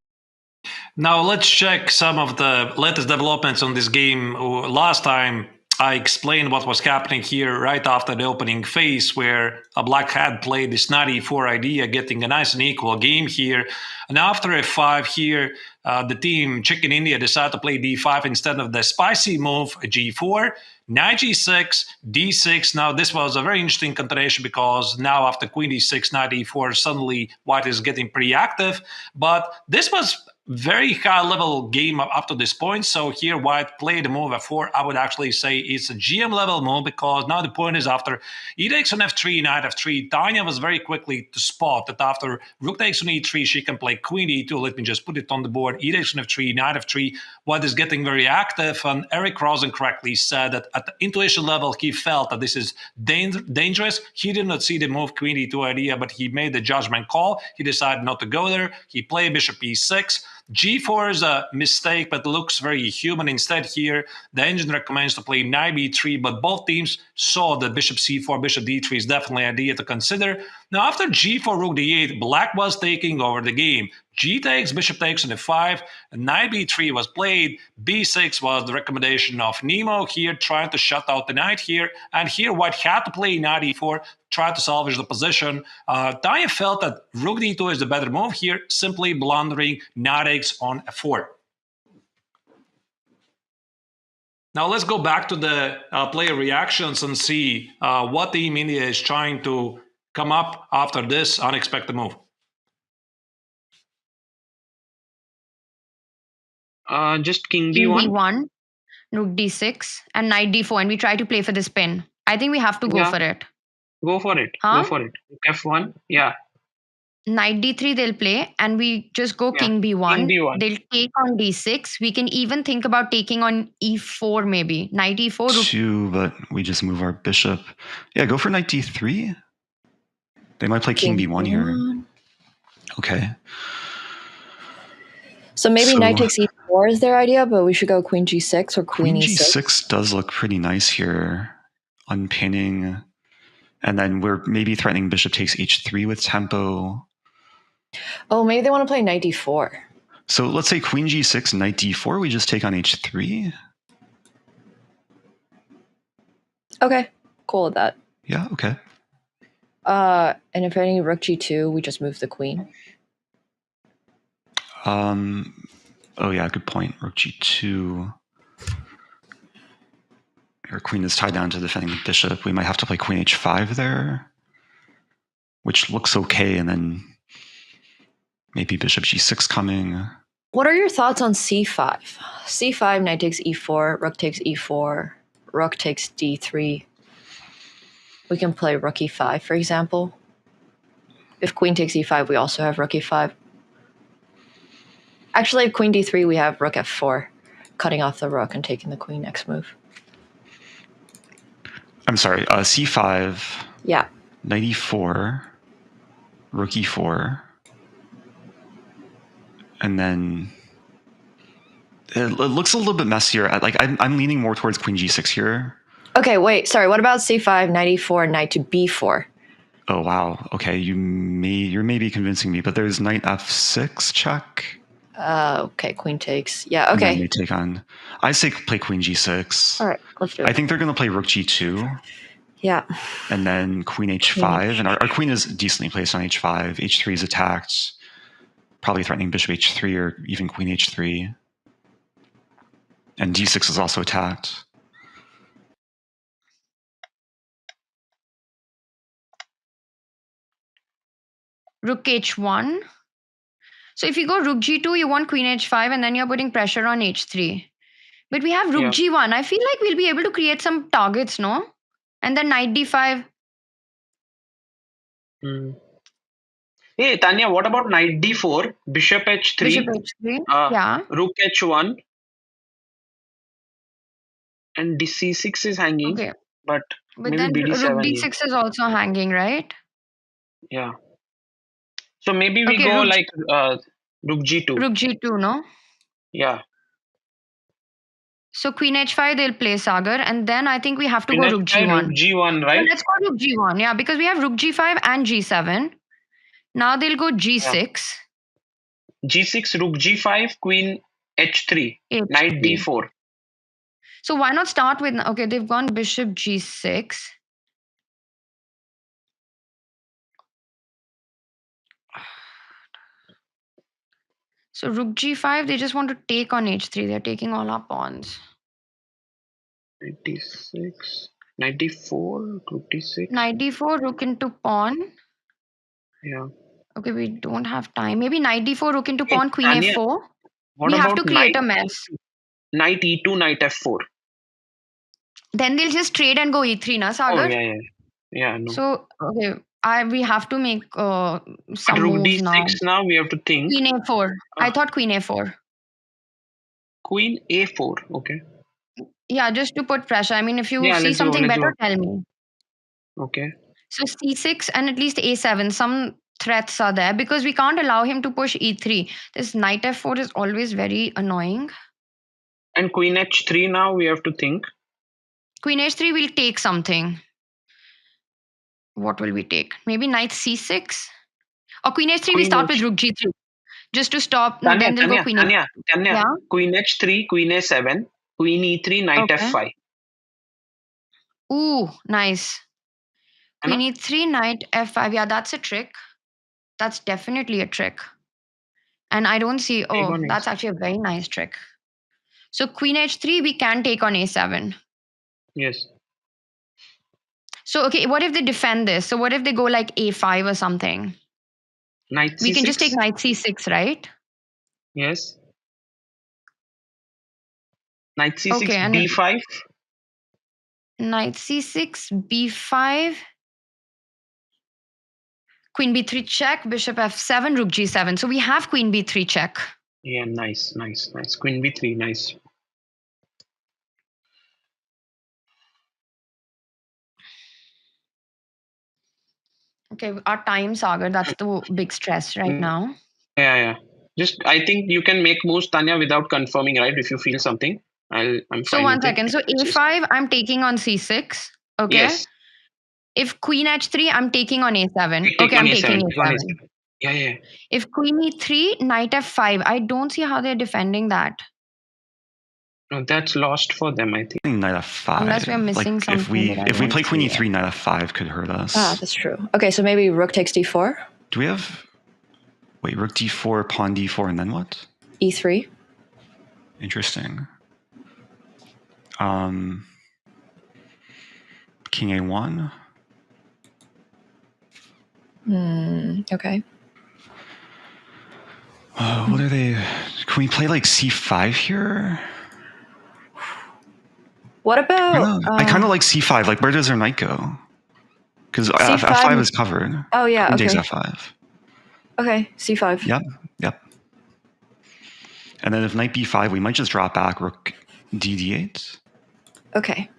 Now let's check some of the latest developments on this game. Last time I explained what was happening here right after the opening phase, where a black had played this knight e4 idea, getting a nice and equal game here. And after f5 here, the team Chicken India decided to play d5 instead of the spicy move g4. Knight g6, d6. Now, this was a very interesting continuation because now after queen d6, knight e4, suddenly white is getting pretty active. But this was very high level game up to this point. So here white played the move f4. I would actually say it's a GM level move because now the point is after e takes on f3, knight f3, Tania was very quickly to spot that after rook takes on e3, she can play queen e2. Let me just put it on the board. E takes on f3, knight f3. White is getting very active. And Eric Rosen correctly said that at the intuition level, he felt that this is dangerous. He did not see the move queen e2 idea, but he made the judgment call. He decided not to go there. He played bishop e6. G4 is a mistake, but looks very human. Instead, here, the engine recommends to play knight b3, but both teams saw that bishop c4, bishop d3 is definitely an idea to consider. Now, after g4, rook d8, black was taking over the game. G takes, bishop takes on f5, knight b3 was played, b6 was the recommendation of Nemo here, trying to shut out the knight here, and here white had to play knight e4, try to salvage the position. Tania felt that rook d2 is the better move here, simply blundering knight takes on f4. Now let's go back to the player reactions and see what Team India is trying to come up after this unexpected move. Just king King b1. d1, rook d6, and knight d4, and we try to play for the spin. I think we have to go Yeah. for it. Go for it. Huh? Go for it. Rook f1. Yeah. Knight d3 they'll play, and we just go Yeah. king b1. King b1. They'll take on d6. We can even think about taking on e4 maybe. Knight e4. Two, but we just move our bishop. Yeah, go for knight d3. They might play king b1 here. Okay. So maybe knight takes e4 is their idea, but we should go queen g6 or queen e6. G6 does look pretty nice here. Unpinning. And then we're maybe threatening bishop takes h3 with tempo. Oh, maybe they want to play knight d4. So let's say queen g6, knight d4. We just take on h3. Okay, cool with that. Yeah, okay. And if any rook g2, we just move the queen. Oh yeah, good point. Rook g2. Our queen is tied down to defending the bishop. We might have to play queen h5 there, which looks okay, and then maybe bishop g6 coming. What are your thoughts on c5? c5, knight takes e4, rook takes e4, rook takes d3. We can play rook e5, for example. If queen takes e5, we also have rook e5. Actually, if queen d3, we have rook f4, cutting off the rook and taking the queen next move. I'm sorry, c5. Yeah. Knight e4, rook e4, and then it looks a little bit messier. I'm leaning more towards queen g6 here. Okay, wait, sorry. What about c5, knight e4, knight to b4? Oh wow. Okay, you're maybe convincing me, but there's knight f6 check. Okay, queen takes. Yeah, okay. And then they take on. I say play queen g6. All right, let's do it. I think they're going to play rook g2. Yeah. And then queen h5. And our queen is decently placed on h5. h3 is attacked. Probably threatening bishop h3 or even queen h3. And d6 is also attacked. Rook h1. So if you go rook g2, you want queen h5, and then you're putting pressure on h3. But we have rook g1. I feel like we'll be able to create some targets, no? And then knight d5. Hey, Tanya, what about knight d4, bishop h3, Bishop h3. Yeah. rook h1, and c6 is hanging, Okay. but maybe then bd7 rook d6 is also hanging, right? Yeah. So maybe we Okay, go rook like rook g2. Rook g2, no? Yeah. So queen h5, they'll play Sagar, and then I think we have to Queen go rook H5, g1. rook G1, So right? let's go rook g1, yeah, because we have rook g5 and g7. Now they'll go g6, G6, rook G5, Queen H3, Knight h3. D4. So why not start with, okay, they've gone bishop g6. So rook g5, they just want to take on h3. They're taking all our pawns. 96, 94, rook D6. Knight d4, rook into pawn. Yeah. Okay, we don't have time. Maybe knight d4, rook into Hey, pawn, queen Tania, f4. what We have to about create knight a mess. Knight E2, Knight F4? Then they'll just trade and go e3, na, Oh, Sagar? yeah. Yeah, no. So, okay, we have to make But some rook moves now. D6 now we have to think. Queen a4. I Ah. thought queen a4. Queen A4, okay. Yeah, just to put pressure. I mean, if you Yeah, see let's go, something let's better, go. tell me. Okay. So c6 and at least a7. Some threats are there because we can't allow him to push e3. This knight f4 is always very annoying. And Queen H3 now we have to think. Queen h3 will take something. What will we take? Maybe knight c6? Or queen h3, we Queen start with H. rook g3. Just to stop. No, Tania, then they'll go queen h3. Tania. Yeah. Queen H3, Queen A7, Queen E3, Knight Okay. F5. Ooh, nice. है ना? Queen e3, knight f5. Yeah, that's a trick. That's definitely a trick. And I don't see, Take oh, on that's A7. actually a very nice trick. So queen h3, we can take on a7. Yes. So, okay, what if they defend this? So what if they go like a5 or something? Knight We can just take C6. knight c6, right? Yes. Knight C6, Okay, and B5. knight c6, b5, queen b3 check, bishop f7, rook g7. So we have queen b3 check. Yeah, nice. Queen B3, nice. Okay, our time, Sagar, that's the big stress right now. Yeah. Just I think you can make moves, Tanya, without confirming, right? If you feel something, I'm So fine one with it. second. So a5, I'm taking on c6. Okay. Yes. If queen h3, I'm taking on a7. Take Okay, on I'm A7. taking Take on a7. A7. Yeah. If queen e3, knight f5, I don't see how they're defending that. No, that's lost for them, I think. Knight f5. Unless we're missing like something. if we don't play queen see e3, it. knight f5 could hurt us. Ah, that's true. Okay, so maybe rook takes d4, Do we have rook d4, pawn d4, and then what? e3. Interesting. King a1. Okay. What are they? Can we play like c5 here? What about? I kind of like c5. Like, where does their knight go? Because C5 f5 is covered. Oh yeah. Queen takes Okay. f5. Okay. C5. Yep. And then if knight b5, we might just drop back rook d8. Okay.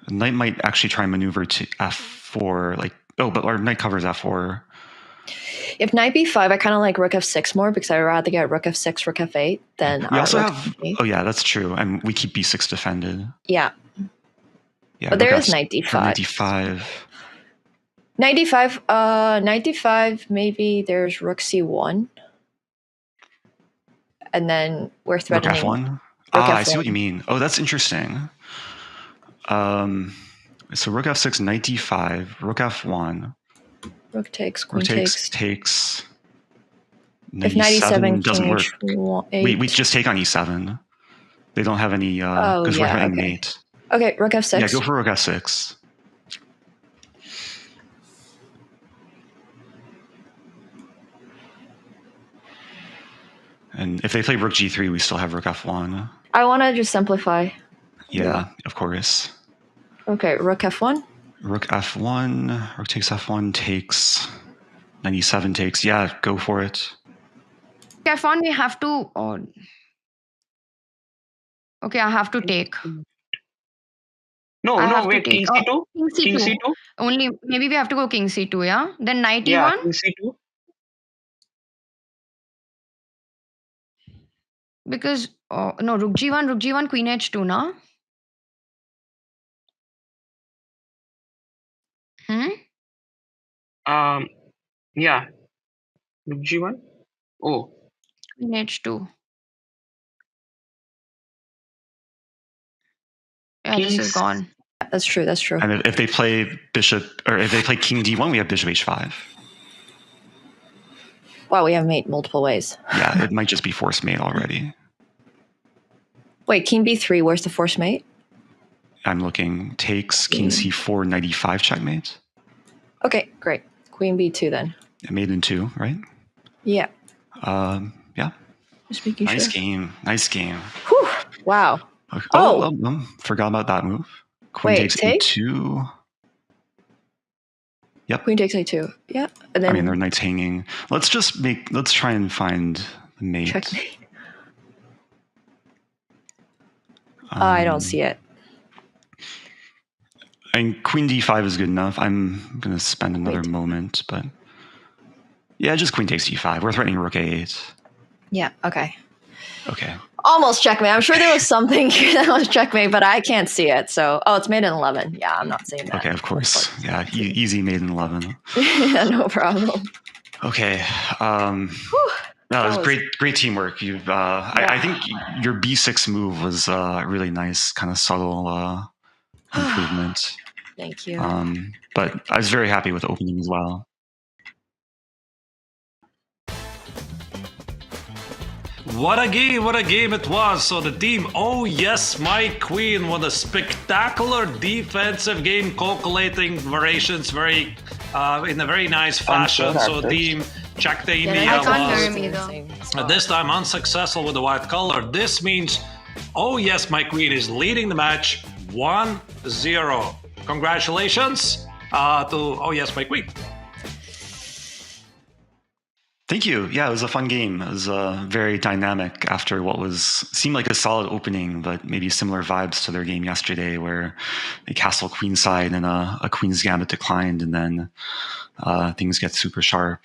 Knight might actually try and maneuver to f4. But our knight covers f4. If knight b5, I kind of like rook f6 more because I'd rather get rook f6, rook f8 than We also rook have. f8. Oh yeah, that's true. And we keep b6 defended. Yeah. Yeah, But there is knight d5. Knight d5. Knight d5, maybe there's rook c1. And then we're Rook threatening f1. rook I see f1. what you mean. Oh, that's interesting. So rook f6, knight d5, rook f1. Rook takes, queen Takes. If knight e7 doesn't king work. h8. We just take on e7. They don't have any because we're having okay. mate. Okay, rook f6. Yeah, go for rook f6. And if they play rook g3, we still have rook f1. I want to just simplify. Yeah, of course. Okay, rook f1. Rook f1. Rook takes f1 takes. Knight e7 takes. Yeah, go for it. f1, we have to. Oh. Okay, I have to take. No, wait. King c2? King c2. Only maybe we have to go king c2, yeah? Then knight e1? King c2. Because, no, rook g1, queen h2, na? Yeah. Rook G1. Oh, Queen h2. Yeah, this is Kings. gone. That's true. That's true. And if they play if they play king d1, we have bishop h5. Wow, we have mate multiple ways. Yeah, it might just be forced mate already. Wait, king b3. Where's the force mate? I'm looking. Takes king c4, knight e5 checkmate. Okay, great. Queen b2 then. Mate in 2, right? Yeah. Yeah. Just making Nice sure. game. Nice game. Whew. Wow. Okay. Oh. Forgot about that move. Queen takes take? a2. Yep. Queen takes a2. Yeah. And then I mean, their knight's hanging. Let's try and find the mate. checkmate. I don't see it. And queen d5 is good enough. I'm going to spend another moment, but yeah, just queen takes d5. We're threatening rook a8. Yeah. Okay. Okay. Almost checkmate. I'm sure there was something that was checkmate, but I can't see it. So, it's made in 11. Yeah, I'm not seeing that. Okay, of course. Yeah, easy made in 11. Yeah, no problem. Okay. No, it was great teamwork. You've, I think your b6 move was a really nice, kind of subtle improvement. Thank you. But I was very happy with opening as well. What a game it was. So the team, oh yes, my queen, what a spectacular defensive game, calculating variations in a very nice fashion. So team Czech the India I can't hear was me though. this time unsuccessful with the white color. This means, oh yes, my queen is leading the match 1-0. Congratulations to oh yes, my queen. Thank you. Yeah, it was a fun game. It was very dynamic after what seemed like a solid opening, but maybe similar vibes to their game yesterday, where they castle queenside and a queen's gambit declined, and then things get super sharp.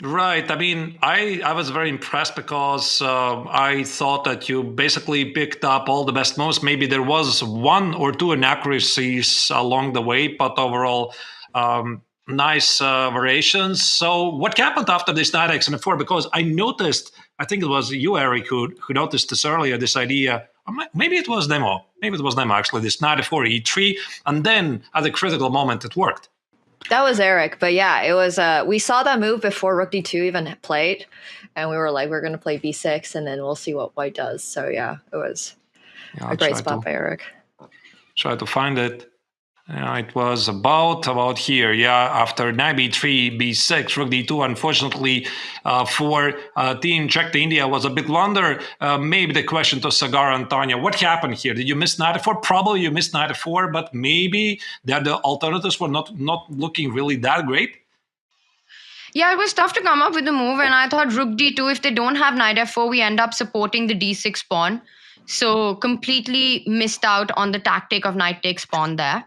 Right. I mean, I was very impressed because I thought that you basically picked up all the best moves. Maybe there was one or two inaccuracies along the way, but overall, nice variations. So what happened after this knight x4? Because I noticed, I think it was you, Eric, who noticed this earlier, this idea. Maybe it was Nemo. Maybe it was Nemo, actually, this knight f4, e3. And then at the critical moment, it worked. That was Eric, but yeah, it was. We saw that move before rook d2 even played, and we were like, we're going to play b6, and then we'll see what white does. So yeah, it was a great spot by Eric. Try to find it. It was about here. Yeah, after knight b3, b6, rook d2. Unfortunately, for team Czech to India was a bit blunder. Maybe the question to Sagar and Tania: what happened here? Did you miss knight f4? Probably you missed knight f4, but maybe the alternatives were not looking really that great. Yeah, it was tough to come up with the move, and I thought rook d2. If they don't have knight f4, we end up supporting the d6 pawn. So completely missed out on the tactic of knight takes pawn there.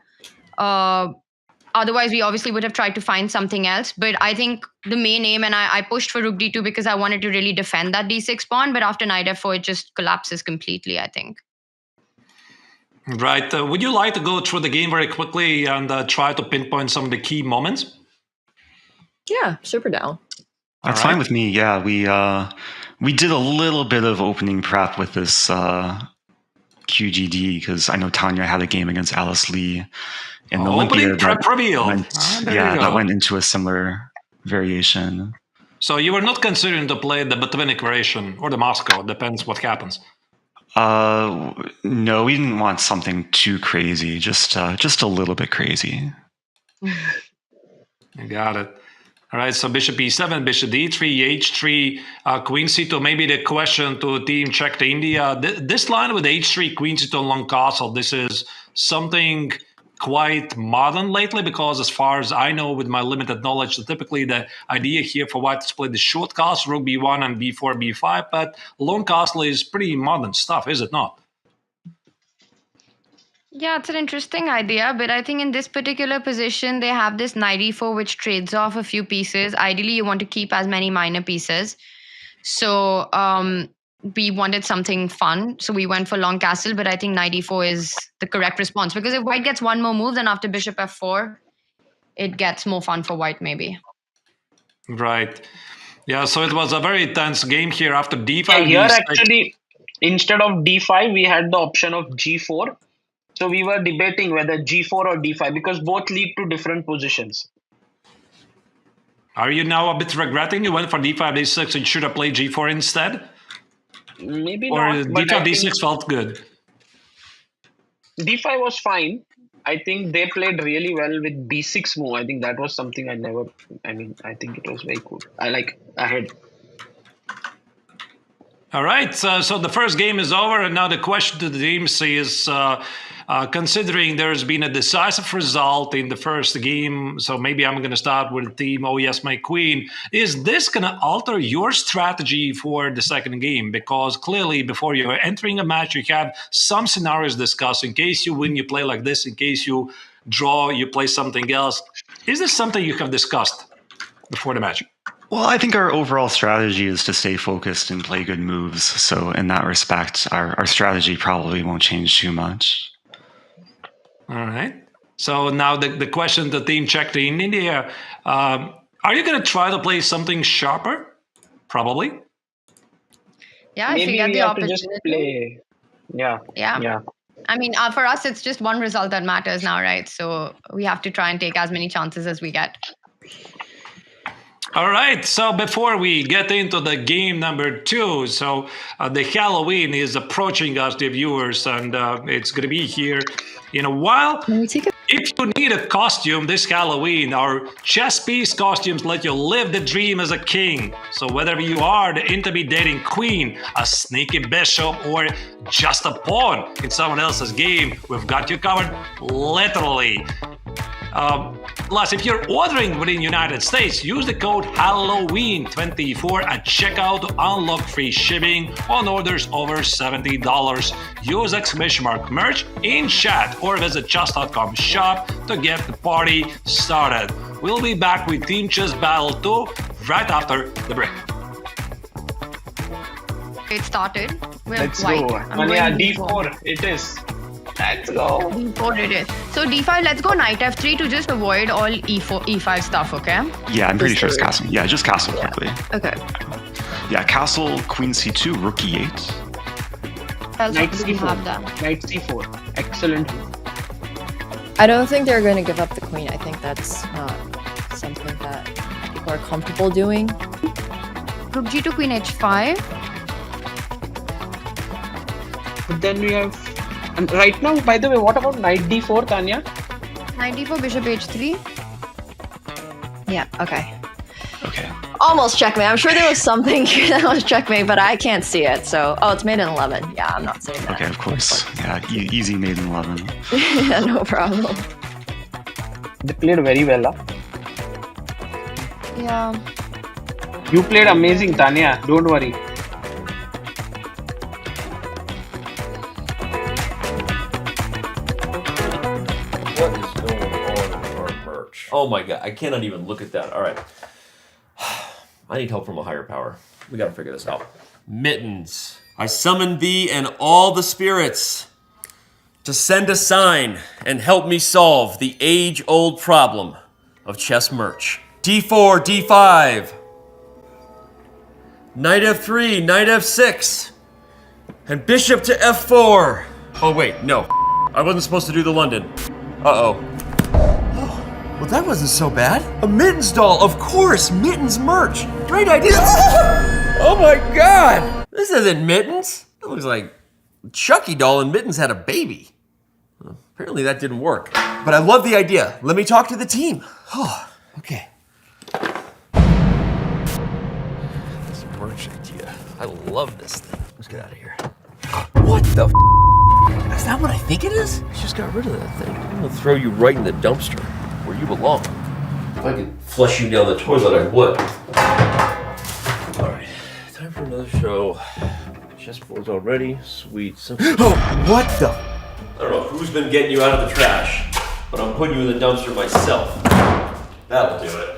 Otherwise, we obviously would have tried to find something else. But I think the main aim, and I pushed for rook d2 because I wanted to really defend that d6 pawn. But after knight f4, it just collapses completely, I think. Right. Would you like to go through the game very quickly and try to pinpoint some of the key moments? Yeah, super down. That's fine with me. Yeah, we did a little bit of opening prep with this QGD because I know Tanya had a game against Alice Lee in Olympia that went into a similar variation. So you were not considering to play the Botvinnik variation or the Moscow. Depends what happens. No, we didn't want something too crazy. Just a little bit crazy. You got it. All right, so bishop e7, bishop d3, h3, queen c2. Maybe the question to team Czech to India. This line with h3, queen c2, long castle, this is something quite modern lately, because as far as I know, with my limited knowledge, typically the idea here for white is to play the short castle, rook b1 and b4, b5, but long castle is pretty modern stuff, is it not? Yeah, it's an interesting idea, but I think in this particular position, they have this knight e4, which trades off a few pieces. Ideally, you want to keep as many minor pieces. So we wanted something fun, so we went for long castle. But I think knight e4 is the correct response, because if white gets one more move, then after bishop f4, it gets more fun for white maybe. Right. Yeah, so it was a very tense game here after d5. Yeah, here d6. actually, instead of d5, we had the option of g4. So we were debating whether g4 or d5 because both lead to different positions. Are you now a bit regretting you went for d5, d6 and should have played g4 instead? Maybe Or not. But d5, I think d6 felt good? d5 was fine. I think they played really well with b6 move. I think that was something I think it was very cool. I like ahead. All right, so the first game is over, and now the question to the teams is, considering there's been a decisive result in the first game, so maybe I'm going to start with the team, oh yes, my queen. Is this going to alter your strategy for the second game? Because clearly before you're entering a match, you have some scenarios discussed. In case you win, you play like this. In case you draw, you play something else. Is this something you have discussed before the match? Well, I think our overall strategy is to stay focused and play good moves. So in that respect, our strategy probably won't change too much. All right. So now the question the team checked in India, are you going to try to play something sharper? Probably. Yeah, Maybe if you get we the have to opportunity. just play. Yeah. I mean, for us, it's just one result that matters now, right? So we have to try and take as many chances as we get. All right, so before we get into the game number 2, so the Halloween is approaching us, the viewers, and it's going to be here in a while. If you need a costume this Halloween, our chess piece costumes let you live the dream as a king. So whether you are the intimidating queen, a sneaky bishop, or just a pawn in someone else's game, we've got you covered, literally. Plus, if you're ordering within United States, use the code Halloween24 at checkout to unlock free shipping on orders over $70. Use exclamation mark merch in chat or visit Chess.com shop to get the party started. We'll be back with Team Chess Battle 2 right after the break. It started. Let's white. go. I'm Tania, going d4 it is. Let's go. D4 it is. So d5, let's go knight f3 to just avoid all e5 stuff, okay? Yeah, I'm pretty sure it's castle. Yeah, just castle quickly. Okay. Yeah, castle, queen c2, rook e8. Else Knight we have c4. that. Knight c4. Excellent. I don't think they're going to give up the queen. I think that's not something that people are comfortable doing. Rook g2, queen h5. But then we have... And right now, by the way, what about knight d4, Tanya? Knight d4, bishop h3. Yeah, okay. Okay. Almost checkmate. I'm sure there was something that was checkmate, but I can't see it. So, it's made in 11. Yeah, I'm not saying that. Okay, of course. Yeah, easy made in 11. Yeah, no problem. They played very well, huh? Yeah. You played amazing, Tanya. Don't worry. What is going on in our merch? Oh my god, I cannot even look at that. All right. I need help from a higher power. We gotta figure this out. Mittens, I summon thee and all the spirits to send a sign and help me solve the age-old problem of chess merch. d4, d5. Knight f3, knight f6. And bishop to f4. Oh wait, no. I wasn't supposed to do the London. Uh-oh. Oh, well that wasn't so bad. A Mittens doll, of course, Mittens merch. Great idea. Oh my god. This isn't Mittens. It looks like Chucky doll and Mittens had a baby. Well, apparently that didn't work. But I love the idea. Let me talk to the team. Oh, okay. This merch idea. I love this thing. Let's get out of here. What the f? Is that what I think it is? I just got rid of that thing. I'm gonna throw you right in the dumpster where you belong. If I could flush you down the toilet, I would. Alright, time for another show. Chessboard's all ready. Sweet. Oh, what the? I don't know who's been getting you out of the trash, but I'm putting you in the dumpster myself. That'll do it.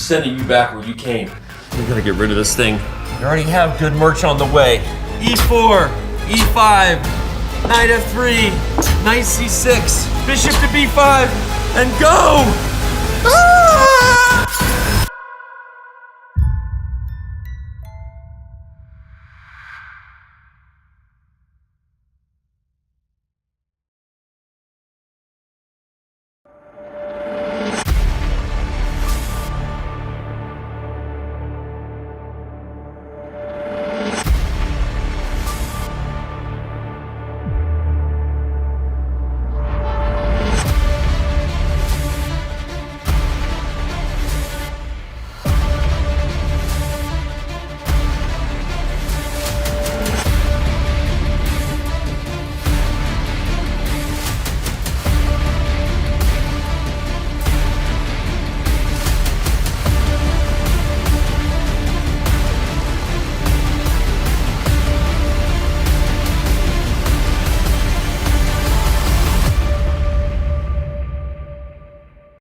sending you back where you came. We gotta get rid of this thing. We already have good merch on the way. E4, E5, Knight F3, Knight C6, Bishop to B5, and go! Ah!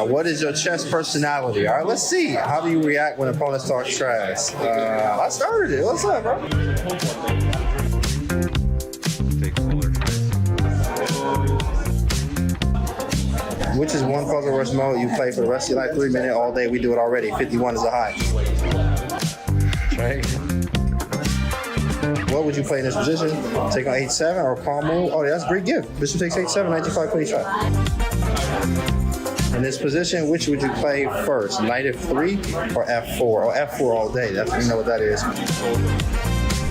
What is your chess personality? All right, let's see. How do you react when opponents talk trash? I started it. What's up, bro? Which is one puzzle rush mode you play for the rest of your life? 3 minute all day. We do it already. 51 is a high. Right. What would you play in this position? Take on H7 or calm move? Oh, that's a great gift. Bishop takes H7, Knight G5, queen H5. In this position, which would you play first? Knight F3 or F4? Or F4 all day. That's, you know what that is.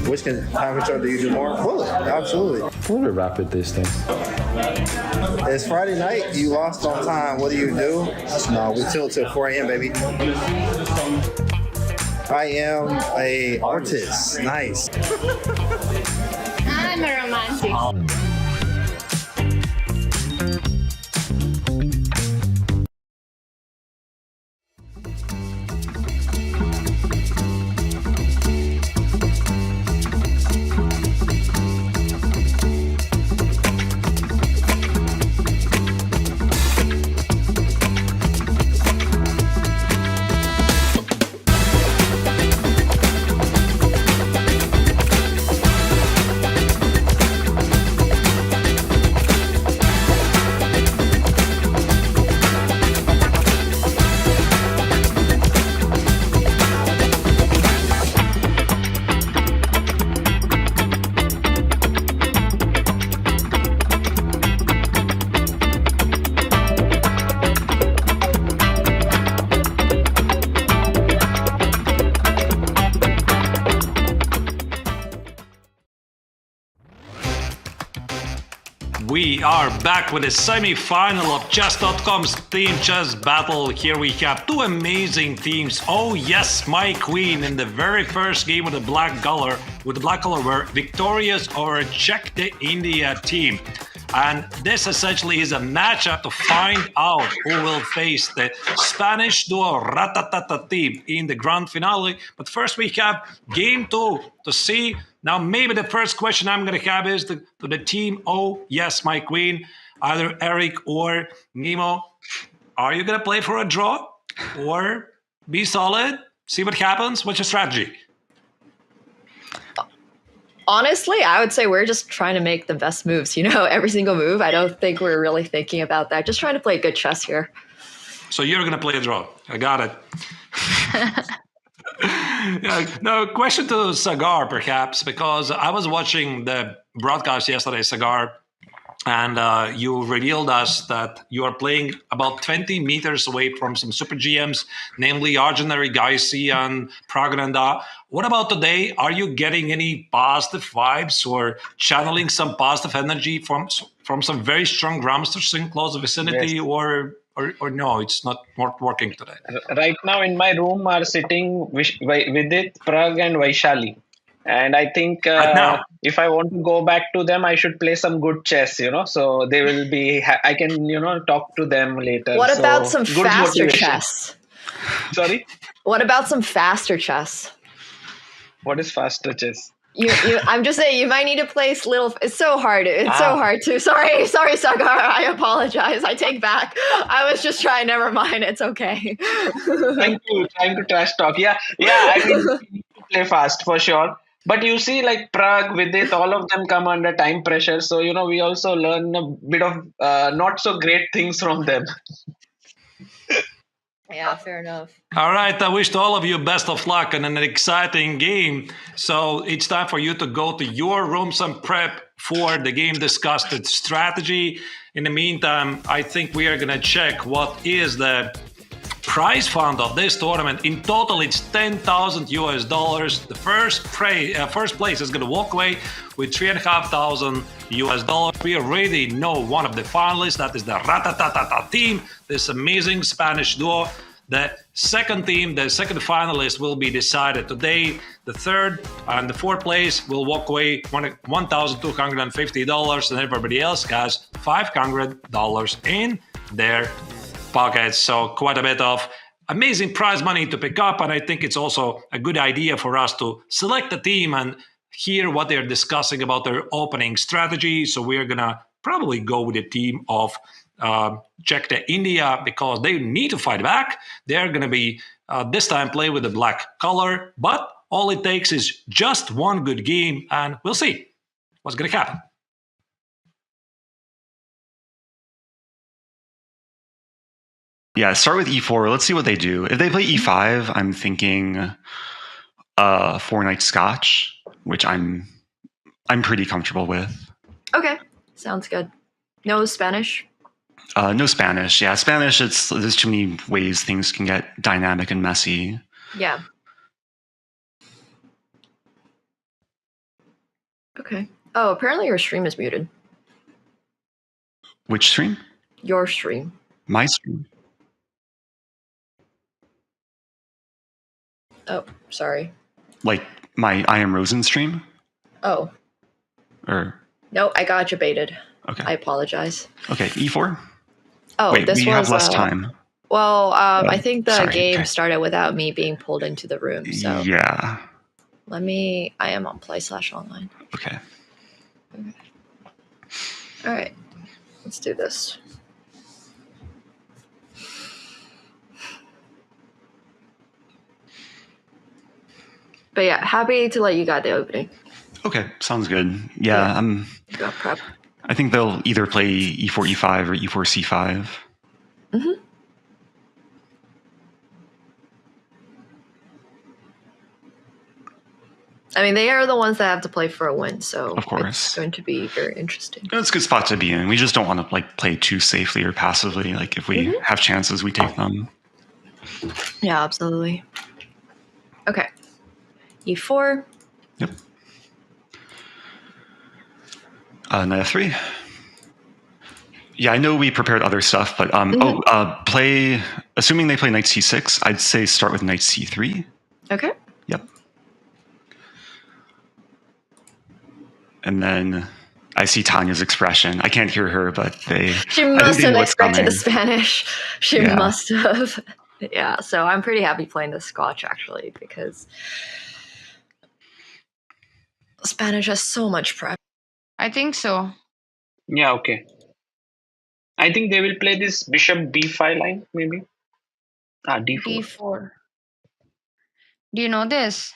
Which time control do you do more? Bullet, absolutely. A little bit rapid these things. It's Friday night. You lost on time. What do you do? No, we tilt till 4 a.m., baby. I am a artist. Nice. I'm a romantic. We are back with the semi-final of Chess.com's Team Chess Battle. Here we have two amazing teams. Oh yes, my queen in the very first game with the black color were victorious over Czech the India team. And this essentially is a matchup to find out who will face the Spanish duo Ratatata team in the grand finale. But first we have game two to see. Now maybe the first question I'm going to have is to the team, oh yes, my queen, either Eric or Nemo. Are you going to play for a draw or be solid? See what happens? What's your strategy? Honestly, I would say we're just trying to make the best moves. You know, every single move. I don't think we're really thinking about that. Just trying to play good chess here. So you're going to play a draw. I got it. Yeah, no, question to Sagar, perhaps, because I was watching the broadcast yesterday, Sagar, and you revealed us that you are playing about 20 meters away from some super GMs, namely Argenary Gaisi and Pragananda. What about today? Are you getting any positive vibes or channeling some positive energy from some very strong grandmasters in close vicinity, Yes. or no, it's not working today? Right now in my room are sitting Vidit, Prag and Vaishali. And I think Right now? if I want to go back to them, I should play some good chess, so they will be, I can, talk to them later. What So, about some good faster motivation. chess? Sorry? What about some faster chess? What is faster chess? I'm just saying you might need to place little. It's so hard. It's so hard to. Sorry, Sagar. I apologize. I take back. I was just trying. Never mind. It's okay. trying to trash talk. Yeah. I mean, we need to play fast for sure. But you see, like Prague, Vidit, all of them come under time pressure. So we also learn a bit of not so great things from them. Yeah, fair enough. All right, I wish to all of you best of luck and an exciting game. So it's time for you to go to your rooms and prep for the game discussed strategy. In the meantime, I think we are going to check what is the prize fund of this tournament. In total, it's $10,000. The first place is going to walk away with $3,500. We already know one of the finalists. That is the Ratatatata team, this amazing Spanish duo. The second team, the second finalist, will be decided today. The third and the fourth place will walk away $1,250, and everybody else has $500 in their pockets. So quite a bit of amazing prize money to pick up. And I think it's also a good idea for us to select a team and hear what they're discussing about their opening strategy. So we're going to probably go with the team of Czech to India because they need to fight back. They're going to be this time play with the black color, but all it takes is just one good game, and we'll see what's going to happen. Yeah, start with e4. Let's see what they do. If they play e5, I'm thinking 4-knight Scotch, which I'm pretty comfortable with. Okay, sounds good. No Spanish. No Spanish. Yeah, Spanish. There's too many ways things can get dynamic and messy. Yeah. Okay. Oh, apparently your stream is muted. Which stream? Your stream. My stream. Oh, sorry. Like my I Am Rosen stream? Oh. Or No, I got you baited. okay. I apologize. Okay, e4. Oh, wait, this we was have less time. Well, I think the sorry, game okay. started without me being pulled into the room. So yeah. I am on play/online. Okay. All right, let's do this. But yeah, happy to let you got the opening. Okay, sounds good. Yeah, Got prep. I think they'll either play e4, e5 or e4, c5. Mm-hmm. I mean, they are the ones that have to play for a win, so Of course. it's going to be very interesting. It's a good spot to be in. We just don't want to play too safely or passively. Like if we have chances, we take them. Yeah, absolutely. Okay. E4. Yep. Knight f3. Yeah, I know we prepared other stuff, but play. Assuming they play knight c6, I'd say start with knight c3. Okay. Yep. And then I see Tania's expression. I can't hear her, but she must have expected the Spanish. She must have. Yeah, so I'm pretty happy playing the Scotch actually because Spanish has so much prep. I think so. Yeah, okay. I think they will play this bishop b5 line, maybe. D4. D4. Do you know this?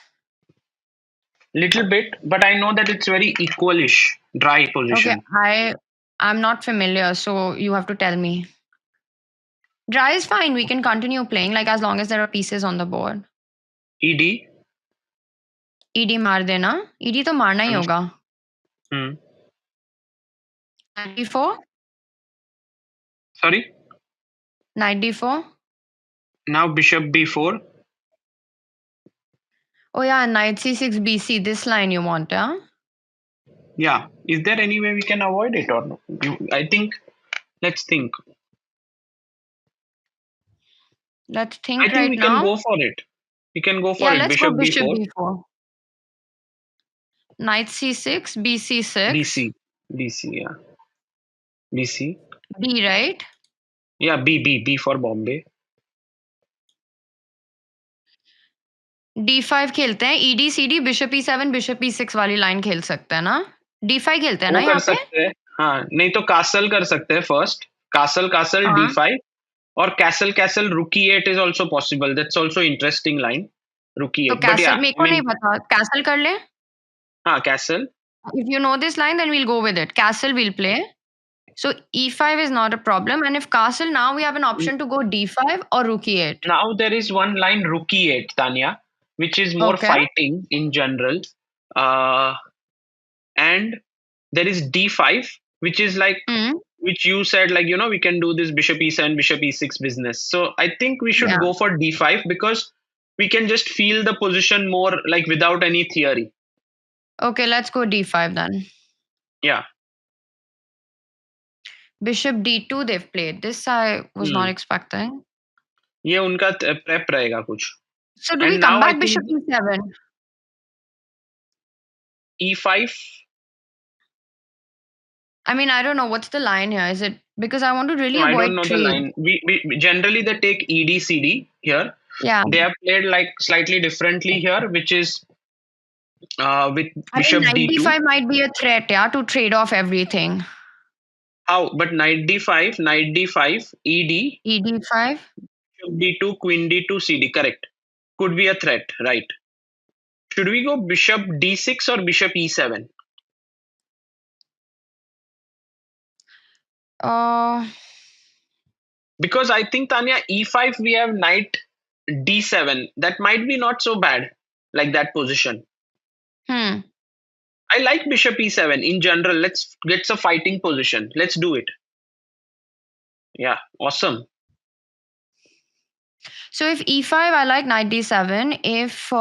Little bit, but I know that it's very equalish, dry position. Okay, I'm not familiar, so you have to tell me. Dry is fine. We can continue playing, like as long as there are pieces on the board. ED. ED मार देना. ED तो मारना ही होगा. Knight D4. Sorry. Knight D4. Now bishop b4. Oh yeah, Knight C6 BC. This line you want, huh? Yeah. Is there any way we can avoid it or no? I think. Let's think. Let's think I think right we now. can go for it. We can go for it. Let's Bishop go bishop b4. B4. Knight C6, BC6. BC, yeah. BC. B, right? Yeah, B for Bombay. D5 खेलते हैं, ED CD Bishop E7 Bishop E6 वाली line खेल सकते हैं ना? D5 खेलते हैं ना वो कर यहाँ पे? सकते हैं, हाँ, नहीं तो कासल कर सकते हैं फर्स्ट, कासल कासल हाँ, D5, और castle castle rook e8 is also possible. That's also interesting line, rook तो e8. But कैसल yeah, मेरे I को नहीं mean, पता, कैसल कर ले? हाँ, castle. If you know this line, then we'll go with it. Castle we'll play. So E5 is not a problem. And if castle, now we have an option to go D5 or rook E8. Now there is one line rook e8, Tanya, which is more Okay. fighting in general. And there is d5, which is like, Hmm. which you said, like, we can do this bishop e7, bishop e6 business. So I think we should Yeah. go for d5 because we can just feel the position more like without any theory. Okay, let's go D5 then. Yeah. Bishop D2 they've played. This I was not expecting. ये उनका prep रहेगा कुछ. So do And we come now I back Bishop think E7? e5. I mean, I don't know. What's the line here? Is it because I want to really No, I avoid don't know the trade? line. We generally they take ed cd here. Yeah. They have played like slightly differently here, which is with I bishop mean, knight d2. D5 might be a threat, yeah, to trade off everything. How? But knight d5, ed, ED5. bishop d2, queen d2, cd. Correct. Could be a threat, right? Should we go bishop d6 or bishop e7? Because I think, Tanya, e5 we have knight d7. That might be not so bad, like that position. I like bishop e7 in general. Let's get a fighting position. Let's do it. Yeah, awesome. So if E5, I like knight D7. If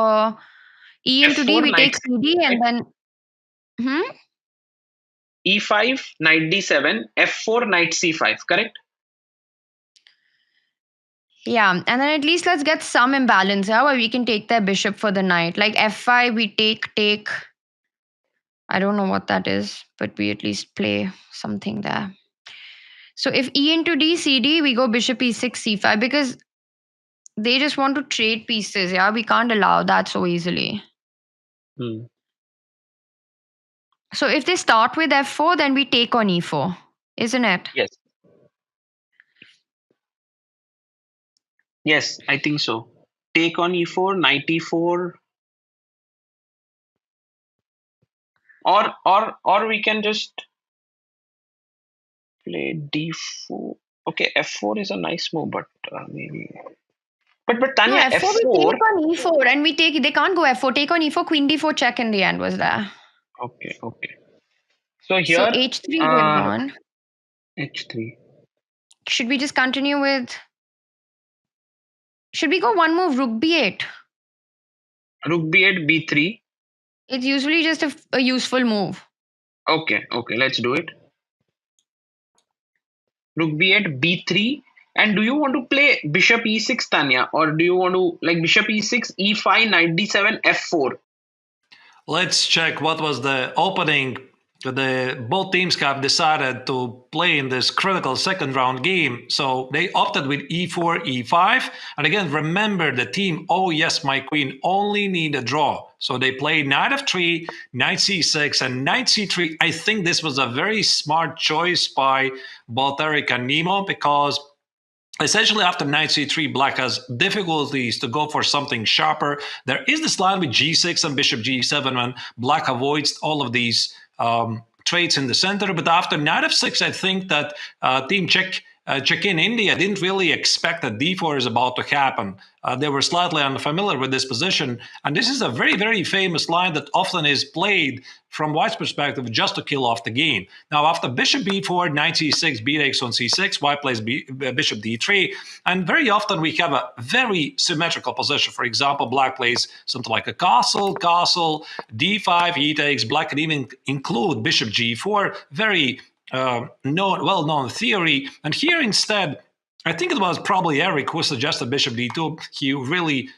E into D, F4 we take knight CD and then. e5, knight d7, f4, knight c5. Correct? Yeah, and then at least let's get some imbalance, yeah, where we can take their bishop for the knight. Like F5, we take. I don't know what that is, but we at least play something there. So if E into D, CD, we go bishop E6, C5 because they just want to trade pieces. Yeah, we can't allow that so easily. So if they start with F4, then we take on E4, isn't it? Yes. Yes, I think so. Take on e4, knight e4. Or we can just play d4. Okay, f4 is a nice move, but maybe. But Tanya, no, F4 we f4. take on E4 and we take. They can't go F4. Take on E4, Queen D4 check in the end was there. Okay. So here. So H3 they've gone. H3. Should we just continue with? Should we go one move Rook B8? Rook b8, b3. It's usually just a useful move. Okay, let's do it. Rook b8, b3. And do you want to play bishop e6, Tanya? Or do you want to, like, bishop e6, e5, knight d7, f4? Let's check what was the opening. Both teams have decided to play in this critical second round game. So they opted with e4, e5. And again, remember the team, oh yes, my queen, only need a draw. So they played knight f3, knight c6, and knight c3. I think this was a very smart choice by both Eric and Nemo because essentially, after knight c3, black has difficulties to go for something sharper. There is this line with g6 and bishop g7 when black avoids all of these traits in the center. But after knight f6, I think that Team Check-in India didn't really expect that d4 is about to happen. They were slightly unfamiliar with this position. And this is a very, very famous line that often is played from White's perspective just to kill off the game. Now, after bishop b4, knight c6, b takes on c6, White plays bishop d3. And very often we have a very symmetrical position. For example, black plays something like a castle, d5, he takes. Black can even include bishop g4. Very well-known theory. And here instead, I think it was probably Eric who suggested bishop d2. He really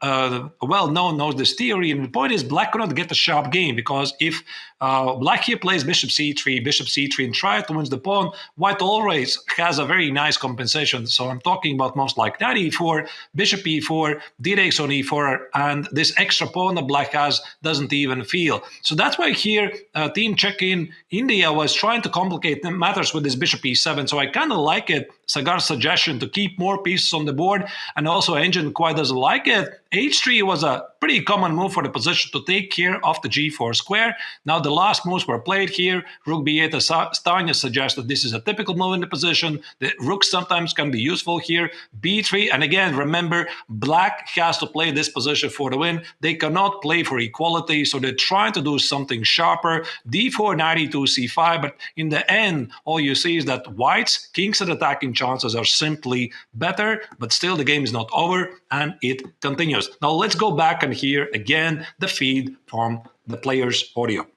well-known knows this theory, and the point is black cannot get a sharp game, because if black here plays bishop c3, and try to win the pawn, white always has a very nice compensation. So I'm talking about most like knight e4, bishop e4, d takes on e4, and this extra pawn that black has doesn't even feel. So that's why here Team Check-in India was trying to complicate matters with this bishop e7. So I kind of like it, Sagar's suggestion to keep more pieces on the board, and also Engine quite doesn't like it. h3 was a pretty common move for the position to take care of the g4 square. Now the last moves were played here. Rook b8, as Tania suggested, this is a typical move in the position. The rook sometimes can be useful here. b3, and again, remember, black has to play this position for the win. They cannot play for equality, so they're trying to do something sharper. d4, knight e2, c5, but in the end, all you see is that white's king's attacking chances are simply better, but still the game is not over, and it continues. Now let's go back and hear again the feed from the player's audio.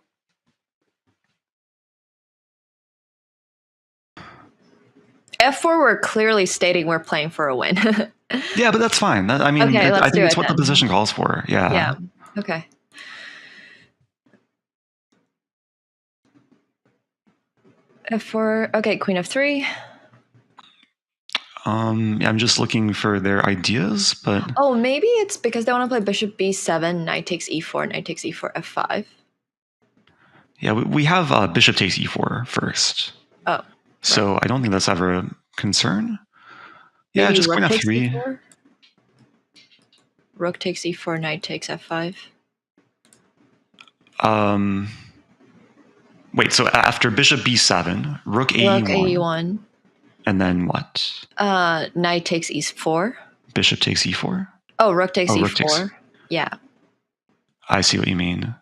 F4, we're clearly stating we're playing for a win. Yeah, but that's fine. I mean, Okay, I let's think do it's it what the then. position calls for. Yeah. Yeah. Okay. F4. Okay, queen f3. Yeah, I'm just looking for their ideas, but Oh, maybe it's because they want to play bishop b7, knight takes e4, knight takes e4, f5. yeah, we have bishop takes e4 first. Oh. So I don't think that's ever a concern. Yeah, Maybe just rook queen takes f3. e4? Rook takes e4, knight takes f5. Wait, so after bishop b7, rook ae1, Rook ae1. and then what? Knight takes e4. Bishop takes e4. Oh, rook takes e4. Rook takes. Yeah. I see what you mean.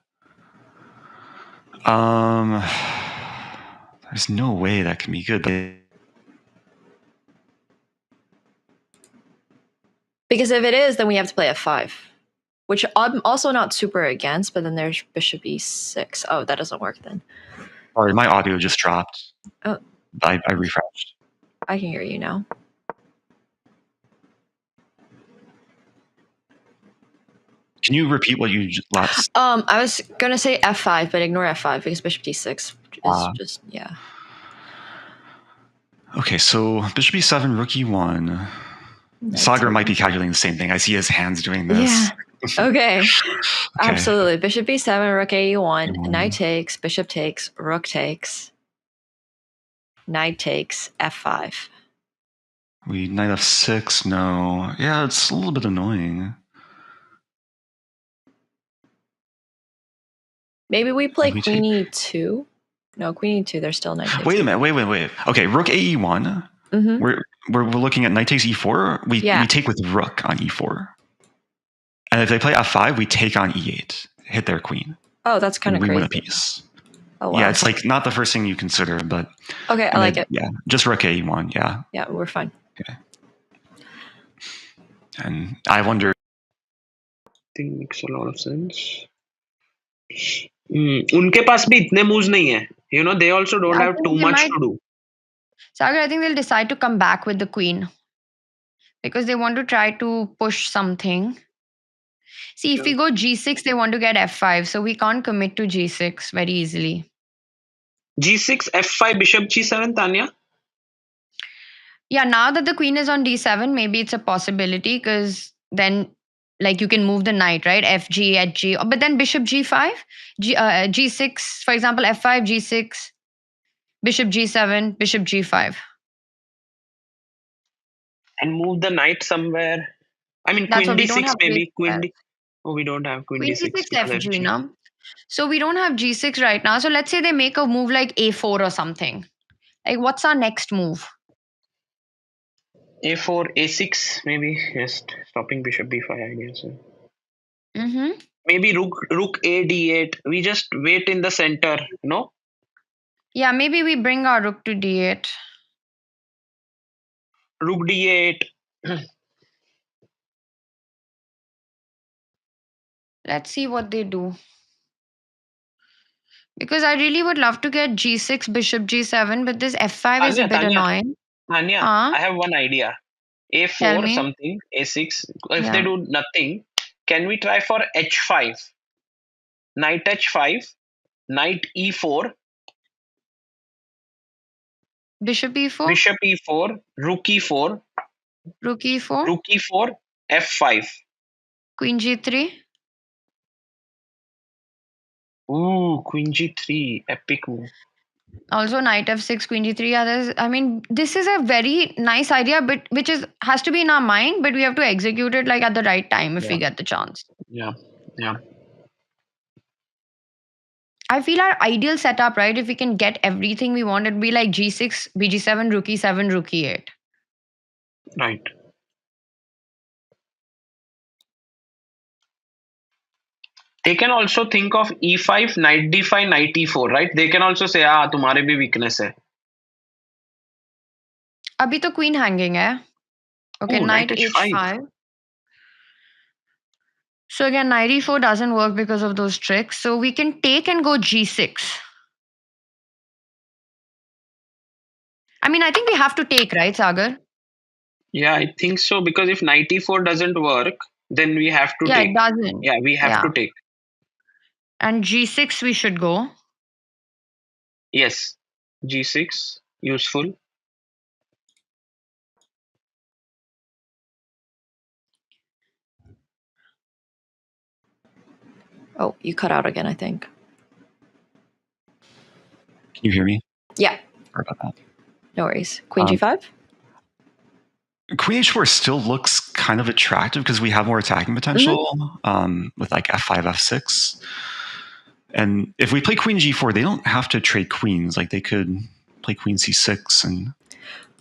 There's no way that can be good. Because if it is, then we have to play f5, which I'm also not super against, but then there's bishop e6. Oh, that doesn't work then. Sorry, my audio just dropped. Oh. I refreshed. I can hear you now. Can you repeat what you last? I was gonna say f5, but ignore f5 because bishop d6 is just, yeah. Okay, so bishop e7, rook e1. Sagar might be calculating the same thing. I see his hands doing this. Yeah. Okay. Absolutely. Bishop b7, rook ae1, knight takes, bishop takes, rook takes, knight takes, f5. We knight f6, no. Yeah, it's a little bit annoying. Maybe we play queen e2. No, queen e2. There's still knight takes. Wait a minute. Wait. Okay, rook ae1. Mm-hmm. We're looking at knight takes e4. We take with rook on e4. And if they play f5, we take on e8. Hit their queen. Oh, that's kind of crazy. We win a piece. Oh, wow. Yeah, it's like not the first thing you consider, but okay, I like it. Yeah, just rook ae1. Yeah. Yeah, we're fine. Okay. And I wonder. I think makes a lot of sense. उनके पास भी इतने moves नहीं है. You know, they also don't have too much to do. Sagar, I think they'll decide to come back with the queen because they want to try to push something. See, if we go g6, they want to get f5, so we can't commit to g6 very easily. G6, f5, bishop g7, Tania? Yeah, now that the queen is on d7, maybe it's a possibility because then like you can move the knight, right? fg, hg, but then bishop g5, g6, for example, f5, g6, bishop g7, bishop g5. And move the knight somewhere. I mean, That's queen d6 maybe. Queen D. Oh, we don't have queen d6. fg now. So we don't have g6 right now. So let's say they make a move like a4 or something. Like, what's our next move? a4, a6 maybe. Just stopping bishop b5, I guess. Mm-hmm. Maybe rook a d8. We just wait in the center, no? Yeah, maybe we bring our rook to d8. Rook d8. Let's see what they do. Because I really would love to get g6, bishop g7, but this f5 is a bit annoying. Tania, I have one idea. Tell A4 me. something, A6. If they Yeah. do nothing, can we try for H5? Knight H5, Knight E4, Bishop e4, Bishop E4, Rook E4, rook e4, Rook E4, F5. queen g3. Ooh, Queen G3, epic move. Also knight f6, queen g3. Others. I mean, this is a very nice idea, but which is has to be in our mind, but we have to execute it like at the right time if we Yeah, get the chance. yeah, yeah. I feel our ideal setup, right? If we can get everything we want, it'd be like g6, bg7, rook e7, rook e8. Right. They can also think of E5, Knight D5, Knight E4, right? They can also say, ah, तुम्हारे भी weakness है. अभी तो queen hanging है. Okay, Ooh, Knight knight H5. h5. So again, knight e4 doesn't work because of those tricks. So we can take and go g6. I mean, I think we have to take, right, Sagar? Yeah, I think so. Because if Knight E4 doesn't work, then we have to Yeah, take. it doesn't. Yeah, we have Yeah. to take. And g6 we should go. Yes. G6, useful. Oh, you cut out again, I think. Can you hear me? Yeah, Sorry about that. no worries. Queen Um, g5? Queen h4 still looks kind of attractive because we have more attacking potential with like f5, f6. And if we play queen g4, they don't have to trade queens. Like they could play queen c6 and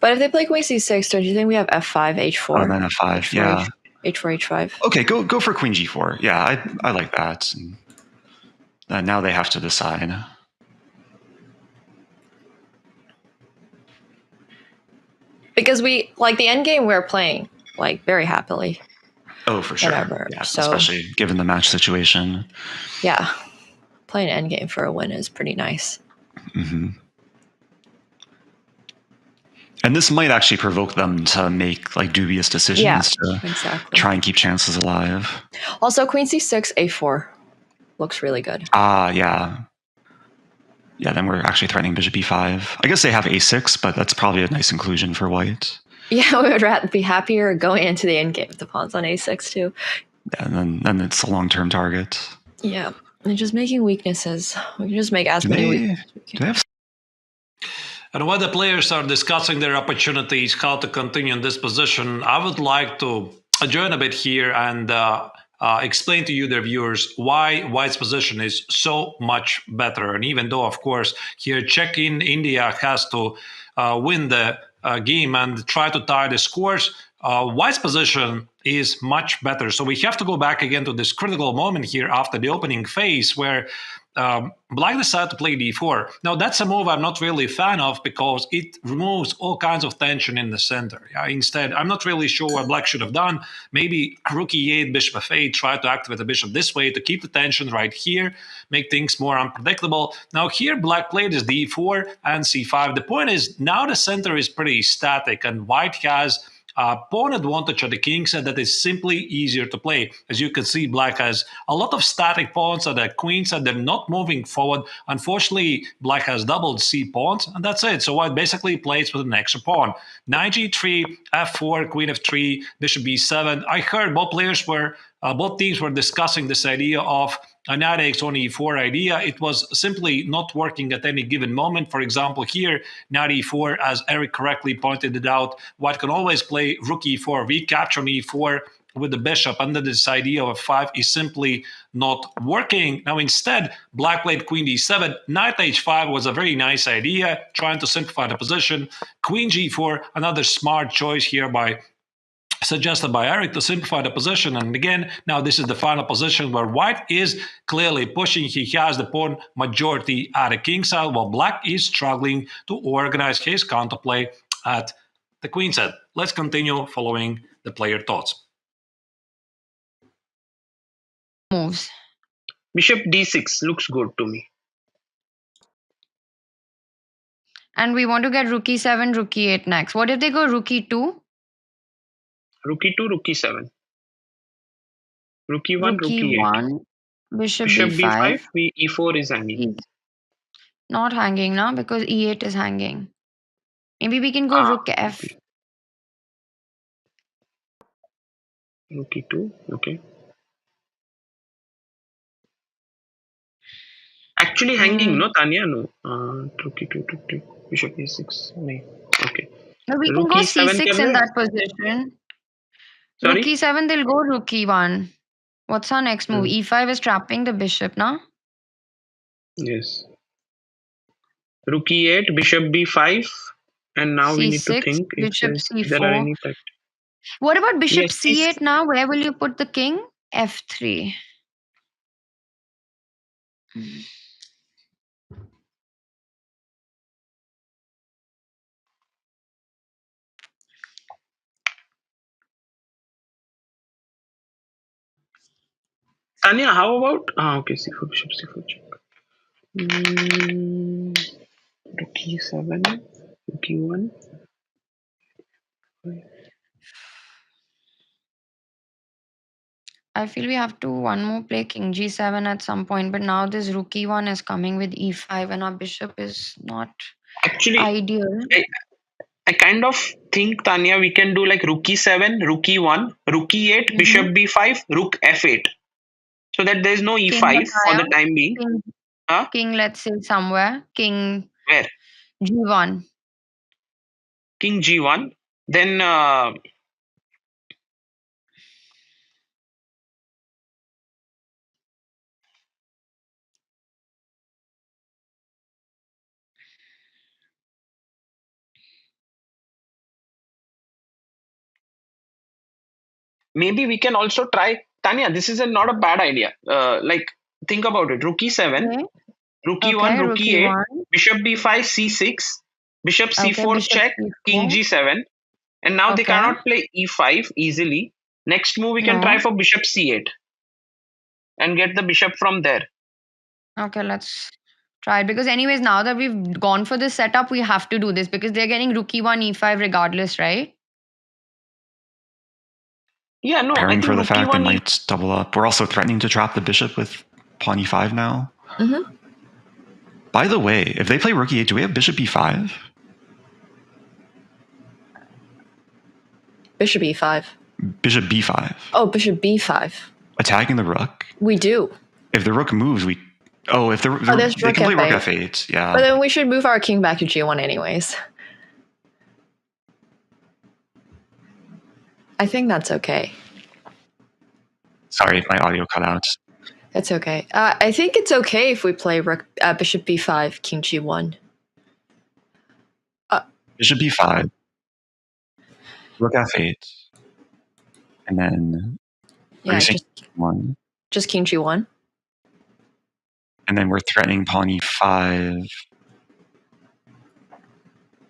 But if they play queen c6, don't you think we have f5, h4? then f5. H4, Yeah. h4, h5. Okay, go for queen g4. Yeah, I like that. And now they have to decide. Because we like the end game we're playing like very happily. Oh, for sure. Whatever. Yeah, So- especially given the match situation. Yeah. Playing end game for a win is pretty nice. hmm And this might actually provoke them to make like dubious decisions to Exactly. try and keep chances alive. Also, queen c6, a4 looks really good. Yeah. Yeah, then we're actually threatening bishop e5. I guess they have a6, but that's probably a nice inclusion for white. Yeah, we would rather be happier going into the end game with the pawns on a6 too. Yeah, and then it's a long-term target. Yeah, and just making weaknesses. We can just make as many weaknesses as we Do can. they have And while the players are discussing their opportunities, how to continue in this position, I would like to join a bit here and explain to you, the viewers, why White's position is so much better. And even though, of course, here check-in India has to win the game and try to tie the scores, White's position is much better. So we have to go back again to this critical moment here after the opening phase where Black decided to play d4. Now, that's a move I'm not really a fan of because it removes all kinds of tension in the center. Yeah, instead, I'm not really sure what Black should have done. Maybe rook e8, bishop f8, try to activate the bishop this way to keep the tension right here, make things more unpredictable. Now, here, Black played is d4 and c5. The point is, now the center is pretty static and White has pawn advantage at the king set that is simply easier to play. As you can see, Black has a lot of static pawns at the queen set. They're not moving forward. Unfortunately, Black has doubled c pawns, and that's it. So White basically plays with an extra pawn. Knight g3, f4, queen f3, bishop b7. I heard both teams were discussing this idea of a knight takes on e4 idea. It was simply not working at any given moment. For example, here, knight e4, as Eric correctly pointed it out, White can always play rook e4, recapture on e4 with the bishop, and then this idea of f5 is simply not working. Now, instead, Black played queen d7. Knight h5 was a very nice idea, trying to simplify the position. Queen g4, another smart choice here suggested by Eric to simplify the position. And again, now this is the final position where White is clearly pushing. He has the pawn majority at the king side, while Black is struggling to organize his counterplay at the queen side. Let's continue following the player thoughts. Moves. Bishop d6 looks good to me. And we want to get rook e7, rook e8 next. What if they go rook e2? Rook e2, rook e7. Rook e1, Rook rook e8. e1, bishop Bishop b5. b5, e4 is hanging. He's not hanging now because e8 is hanging. Maybe we can go Ah, rook f. okay. Rook e2, okay. Actually hanging, no, Tanya? No. Rook e2, rook e2. Bishop e6. No. Okay. No, we can Rook go e7 c6 कर in रहे हैं? that position. Rook Sorry? e7, they'll go rook e1. What's our next move? e5 is trapping the bishop, now. Yes. Rook e8, bishop b5. And now we need to c6, think if bishop there are c4. any tactics. What about bishop Yes, c8 now? Where will you put the king? f3. Tanya, how about okay, c4, bishop c4 check. Rook e7, rook e1. I feel we have to one more play king g7 at some point, but now this rook e1 is coming with e5 and our bishop is not Actually, ideal. I kind of think, Tanya, we can do like rook e7, rook e1, rook e8, bishop b5, rook f8. So that there's no King e5 for the Mataya, time being. king, Huh? king, let's say somewhere, king Where? g1. King g1. Then maybe we can also try, Tanya, this is not a bad idea. Like, think about it. Rook e7, Okay, rook e1, okay, rook rook e8, e1. bishop b5, c6, bishop Okay, c4 bishop check, king c4. g7. And now they Okay, cannot play e5 easily. Next move, we can try no. for bishop c8 and get the bishop from there. Okay, let's try it. Because anyways, now that we've gone for this setup, we have to do this because they're getting rook e1, e5 regardless, right? Yeah, no, I Preparing think for the rook fact they e1, might double up. We're also threatening to trap the bishop with pawn e5 now. Mm-hmm. By the way, if they play rook e8, do we have bishop e5? Bishop e5. Bishop b5. Oh, bishop b5. Attacking the rook. We do. If the rook moves, we... Oh, if there's they rook can play rook f8. f8, yeah. But then we should move our king back to g1 anyways. I think that's okay. Sorry, my audio cut out. It's okay. I think it's okay if we play rook, bishop b5, king g1. Bishop b5. Rook f8. And then... Yeah, one. just king g1. And then we're threatening pawn e5.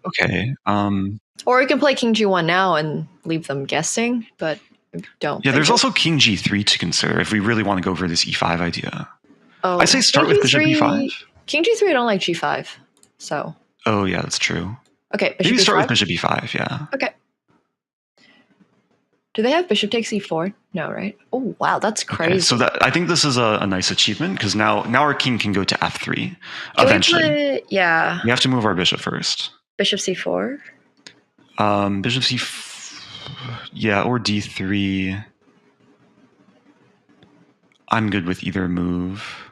Okay. Or we can play king g1 now and leave them guessing, but don't. Yeah, think there's it. also king g3 to consider if we really want to go for this e5 idea. Oh, I say start king with bishop G3 b5. King g3, I don't like g5. So. Oh, yeah, that's true. Okay, bishop Maybe b5. start with bishop b5, yeah. Okay. Do they have bishop takes e4? No, right? Oh, wow, that's crazy. Okay, so I think this is a nice achievement because now our king can go to f3 Can eventually. Yeah. We have to move our bishop first. Bishop c4? Bishop c4. Yeah, or d3. I'm good with either move.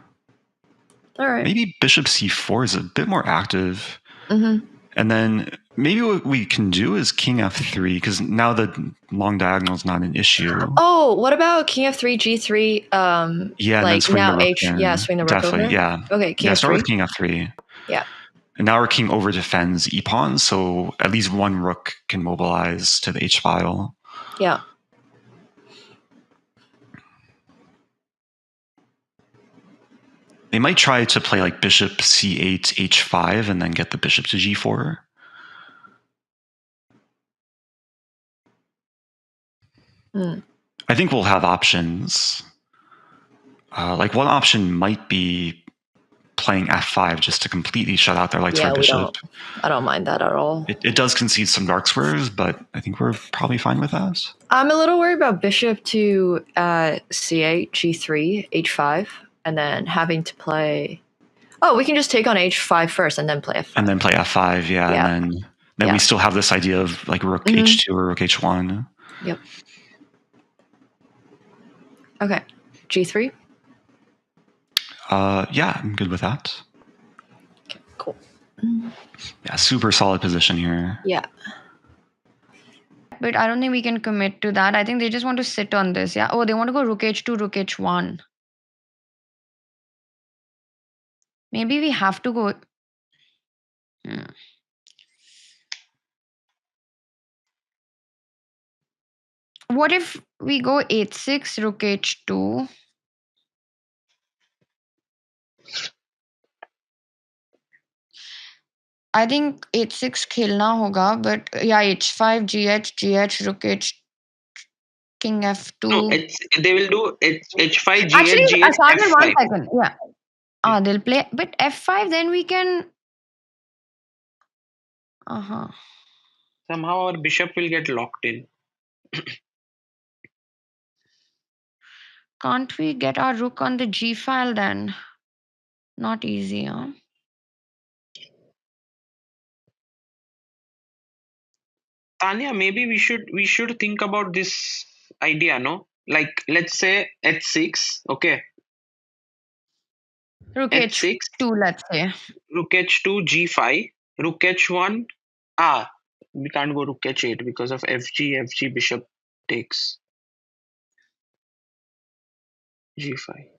All right. Maybe bishop c4 is a bit more active. Mm-hmm. And then maybe what we can do is king f3 because now the long diagonal is not an issue. Oh, what about king f3, g3? Yeah, like and then swing now the rook in. Yeah, swing the rook Definitely, over. yeah. Okay, king yeah, f3. start with king f3. Yeah. And now our king over defends e pawn, so at least one rook can mobilize to the h file. Yeah. They might try to play like bishop c8, h5, and then get the bishop to g4. I think we'll have options. Like one option might be playing f5 just to completely shut out their light Yeah, square we bishop. don't. I don't mind that at all. It does concede some dark squares, but I think we're probably fine with that. I'm a little worried about bishop to c8, g3, h5, and then having to play. Oh, we can just take on h5 first and then play f5. And then play f5, yeah. And then we still have this idea of like rook h2 or rook h1. Yep. Okay. g3? Yeah, I'm good with that. Okay, cool. Yeah, super solid position here. Yeah. But I don't think we can commit to that. I think they just want to sit on this. Yeah. Oh, they want to go rook h2, rook h1. Maybe we have to go. What if we go h6, rook h2? I think h6 खेलना होगा, but yeah, h5, gh, rook h, king f2. No, they will do h5, gh, Actually, gh, Sagar, f5. 1 second. Yeah. They'll play, but f5, then we can. Somehow our bishop will get locked in. Can't we get our rook on the g file then? Not easy, huh? Tanya, maybe we should think about this idea, no? Like, let's say h6, okay? Rook h6, h2, let's say. rook h2, g5, rook h1. We can't go rook h8 because of fg bishop takes g5.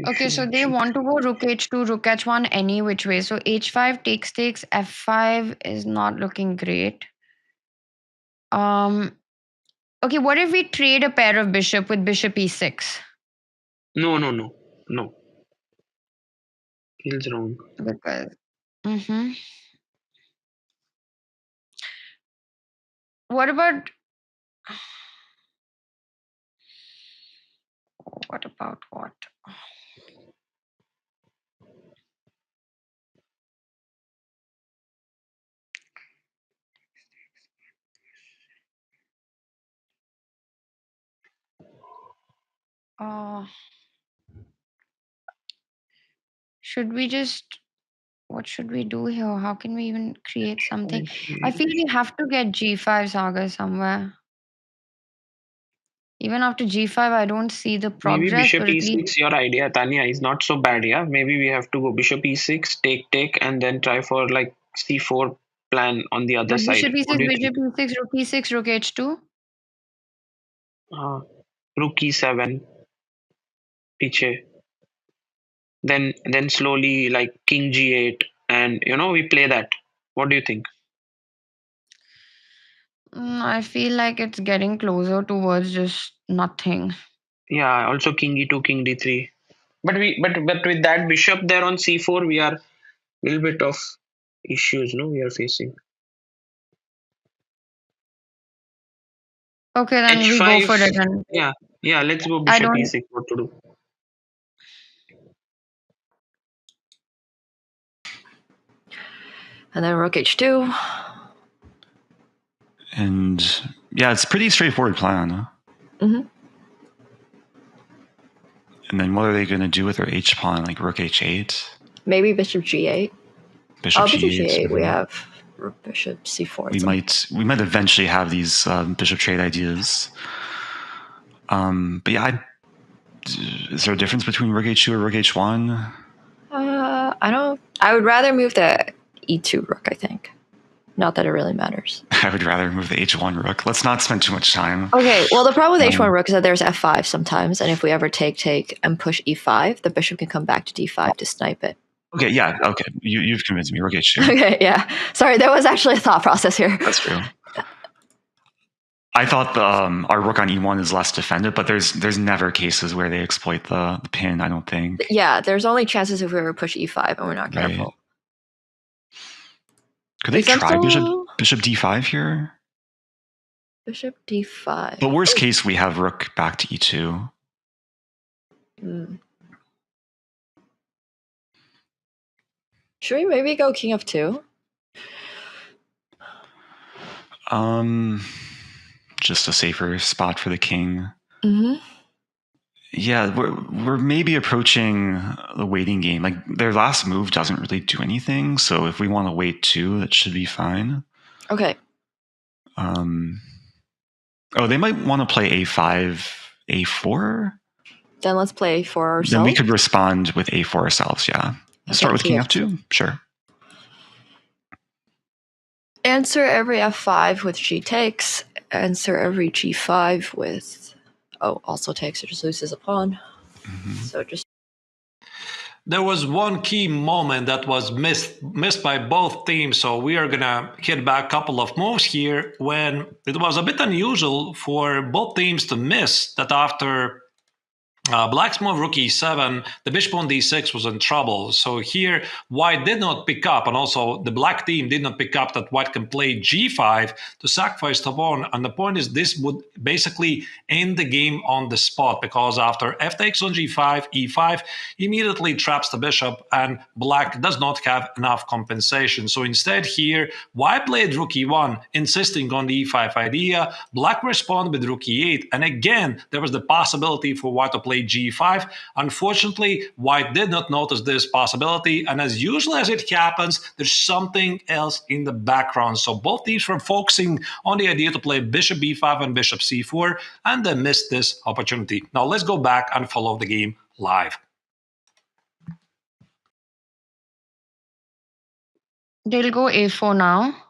Okay, so they want to go rook h2, rook h1 any which way. So h5 takes, f5 is not looking great. Okay, what if we trade a pair of bishop with bishop e6? No. Feels wrong. Because what about what? Should we just, what should we do here? How can we even create something? I feel we have to get g5, Saga, somewhere. Even after g5, I don't see the progress. Maybe bishop but at e6, least your idea, Tanya, is not so bad, yeah? Maybe we have to go bishop e6, take, and then try for like c4 plan on the other side. Bishop e6, bishop e6, rook e6, rook h2. Rook e7, piche. Then slowly like king g8, and we play that. What do you think? I feel like it's getting closer towards just nothing. Yeah, also king e2, king d3. But with that bishop there on c4, we are a little bit of issues, no? We are facing. Okay, then h5, we go for it. And yeah. Let's go bishop e6. What to do? And then rook h2. And yeah, it's a pretty straightforward plan. Huh? Mm-hmm. And then what are they going to do with their h pawn, like rook h8? Maybe bishop g8. Bishop bishop g8. g8. We have rook bishop c4. We might eventually have these bishop trade ideas. But yeah, is there a difference between rook h2 or rook h1? I don't. I would rather move the e2 rook, I think. Not that it really matters. I would rather move the h1 rook. Let's not spend too much time. Okay, well, the problem with h1 rook is that there's f5 sometimes, and if we ever take and push e5, the bishop can come back to d5 to snipe it. Okay, yeah, okay. You've convinced me. Rook h2. Okay, yeah. Sorry, there was actually a thought process here. That's true. I thought our rook on e1 is less defended, but there's never cases where they exploit the pin, I don't think. Yeah, there's only chances if we ever push e5 and we're not careful. Right. Could they try bishop d5 here? Bishop d5. But worst case, we have rook back to e2. Should we maybe go king f2? Just a safer spot for the king. Mm-hmm. Yeah, we're maybe approaching the waiting game. Like their last move doesn't really do anything, so if we want to wait too, that should be fine. Okay. They might want to play a5, a4. Then let's play for ourselves. Then we could respond with a4 ourselves. Yeah, let's start with king f2. Sure. Answer every f5 with g takes. Answer every g5 with also takes, or just loses a pawn. Mm-hmm. So just. There was one key moment that was missed by both teams, so we are gonna hit back a couple of moves here when it was a bit unusual for both teams to miss that after Black's move rook e7, the bishop on d6 was in trouble. So here, white did not pick up, and also the black team did not pick up that white can play g5 to sacrifice the pawn. And the point is, this would basically end the game on the spot, because after f takes on g5, e5 immediately traps the bishop, and black does not have enough compensation. So instead here, white played rook e1, insisting on the e5 idea. Black responded with rook e8, and again, there was the possibility for white to play g5. Unfortunately, white did not notice this possibility, and as usually as it happens, there's something else in the background. So both teams were focusing on the idea to play bishop b5 and bishop c4, and they missed this opportunity. Now let's go back and follow the game live. They'll go a4 now.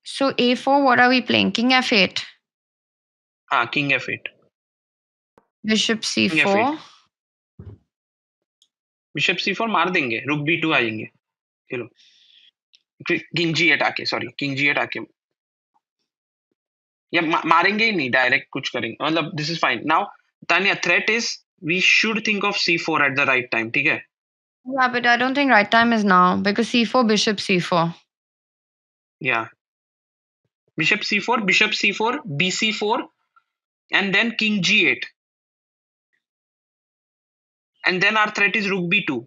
So a4, what are we playing? King f8? King f8. Bishop c4? Bishop c4 मार देंगे, rook b2 आएंगे. चलो. King g8 आके, sorry, king g8 आके. या मारेंगे ही नहीं, direct कुछ करेंगे. मतलब this is fine. Now, Tanya, threat is we should think of c4 at the right time, ठीक है? Yeah, but I don't think right time is now, because c4, bishop c4. Yeah. Bishop c4, bc4, and then king g8. And then our threat is rook b2.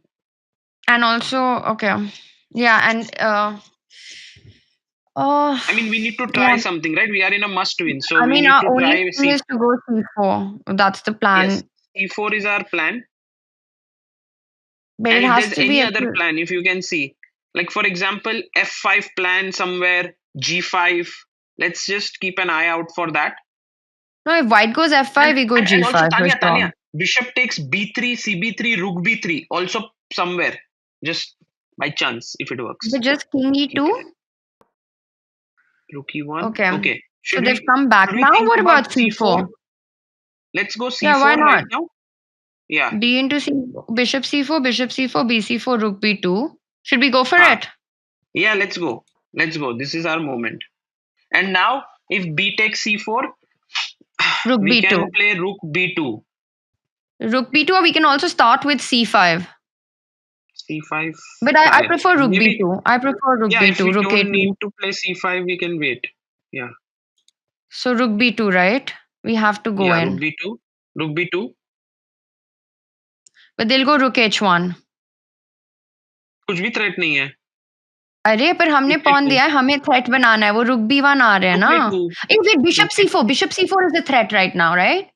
And also, okay. Yeah, and I mean, we need to try something, right? We are in a must-win, so I we mean, need our to only try. thing is to go c4. That's the plan. Yes, c4 is our plan. But and it if has there's to any be other plan, if you can see, like for example, f5 plan somewhere, g5. Let's just keep an eye out for that. No, if white goes f5, we go g5. And also, Tanya, bishop takes b3, cb3, rook b3, also somewhere, just by chance, if it works. But just king e2? Rook e1. Okay. Should so they've come back. Now what about c4? Let's go c4 why not? right now. Yeah. D into c, bishop c4, bc4, rook b2. Should we go for it? Yeah, let's go. This is our moment. And now, if b takes c4, rook we b2. can play rook b2. Rook b2, or we can also start with c5. c5. But I prefer rook b2. I prefer rook b2. If we rook don't a2. need to play c5, we can wait. Yeah. So rook b2, right? We have to go in. Rook b2. But they'll go rook h1. कुछ भी threat नहीं है. अरे पर हमने pawn दिया है, हमें threat बनाना है. वो rook b1 आ रहे हैं ना. Wait, bishop c4. Bishop c4 is the threat right now, right?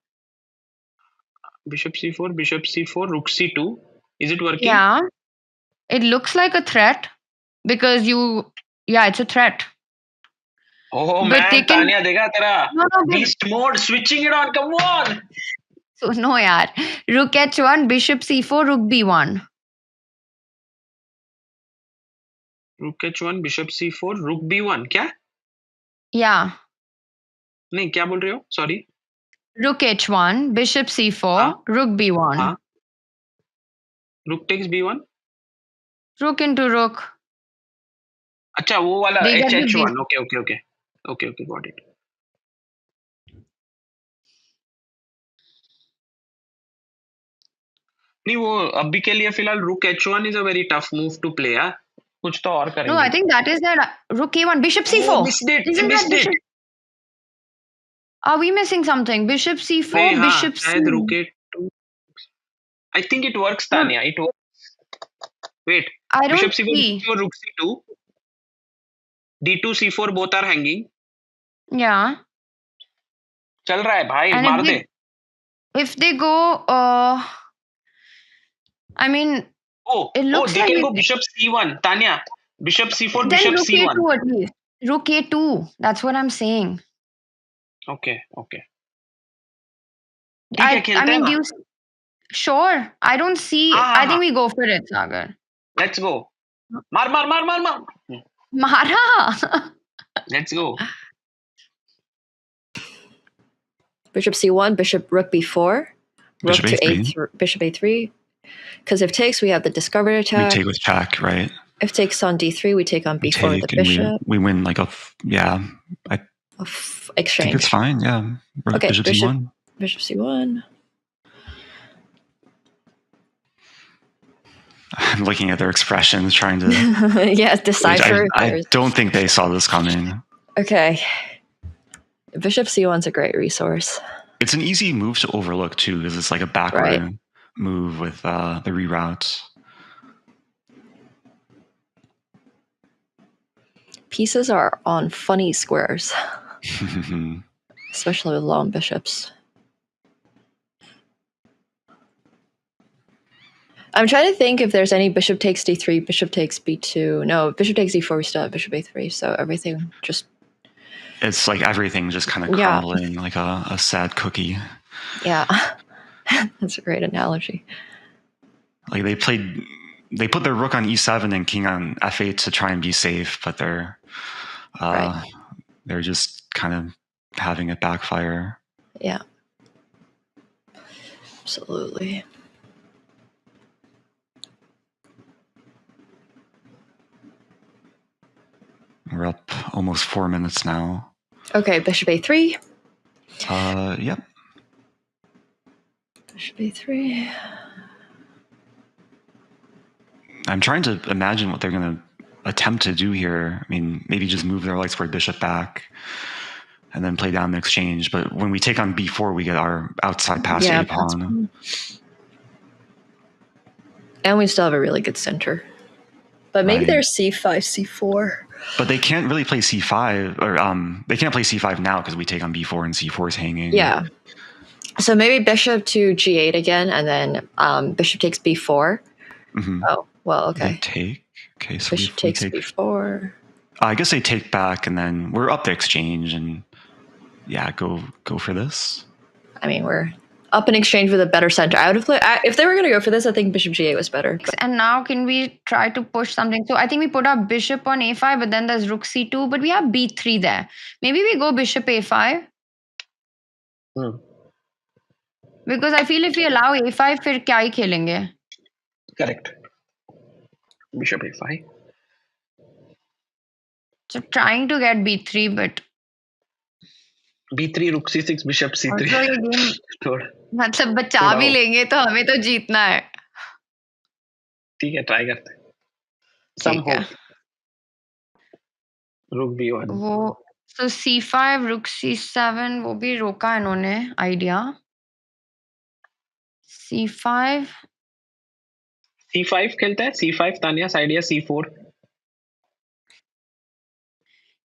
Bishop c4, rook c2. Is it working? Yeah. It looks like a threat because it's a threat. Oh man, Tanya, देखा तेरा beast mode, switching it on. Come on. So no, yaar. Rook h1, bishop c4, rook b1. Rook h1, bishop c4, rook b1. क्या? Yeah. नहीं, क्या बोल रहे हो? Sorry. Rook h1, bishop c4, rook b1. Rook takes b1. Rook into rook. अच्छा, वो वाला h1. Okay, got it. नहीं वो अभी के लिए फिलहाल rook h1 is a very tough move to play. हाँ कुछ तो और करेंगे. No, I think that is that rook a1, bishop c4. Oh, missed it. Isn't Missed that it. bishop? Are we missing something? Bishop c4, नहीं हाँ bishop c. शायद rook a2. I think it works, Tanya. It works. Wait. I don't Bishop c4, see. c4, rook c2. d2 c4 both are hanging. Yeah. चल रहा है भाई And मार दे. if they go, I mean, Oh, it looks they like can go bishop c1, Tanya. Bishop c4, then bishop rook c1. a2 at least. Rook a2. That's what I'm saying. Okay. ठीक है I खेलते हैं mean, ना. do you? Sure. I don't see. I think we go for it, Sagar. Let's go. मार. Mara. Let's go. Bishop c1, bishop rook b4, rook Bishop to a3. a3, bishop a3. Because if takes, we have the discovered We attack. take with check, right? If takes on d3, we take on We b4 with take the and bishop. we win like I Exchange. think it's fine. Yeah. Okay, Bishop c1. Bishop c1. I'm looking at their expressions, trying to Yeah, decipher. I don't think they saw this coming. Okay. Bishop c1's a great resource. It's an easy move to overlook too, because it's like a backward move with the reroute. Pieces are on funny squares, especially with long bishops. I'm trying to think if there's any bishop takes d3, bishop takes b2. No, bishop takes e4, we still have bishop a3, so everything just... It's like everything just kind of crumbling like a sad cookie. Yeah. That's a great analogy. Like they put their rook on e7 and king on f8 to try and be safe, but they're just kind of having it backfire. Yeah. Absolutely. We're up almost 4 minutes now. Okay, bishop a3. Yep. Bishop a3. I'm trying to imagine what they're going to attempt to do here. I mean, maybe just move their light square bishop back and then play down the exchange. But when we take on b4, we get our outside pass a pawn. And we still have a really good center. But maybe there's c5, c4. But they can't really play c5, or they can't play c5 now because we take on b4 and c4 is hanging. Yeah. So maybe bishop to g8 again, and then bishop takes b4. Mm-hmm. Oh, well, okay. They take. Okay, so bishop takes b4. I guess they take back, and then we're up the exchange, and yeah, go for this. I mean, we're up in exchange with a better center. I would have played, if they were going to go for this, I think bishop g8 was better. And now can we try to push something? So I think we put our bishop on a5, but then there's rook c2, but we have b3 there. Maybe we go bishop a5. Because I feel if we allow a5, फिर क्या ही खेलेंगे? Correct. Bishop a5. So trying to get b3, but b3, rook c6, bishop c3. also ये game मतलब बचा भी लेंगे तो हमें तो जीतना है. ठीक है, ट्राई करते हैं. Some hope. Rook b1. वो so c5, rook c7 वो भी रोका इन्होंने idea. c5 खेलता है. c5 तानिया's idea c4.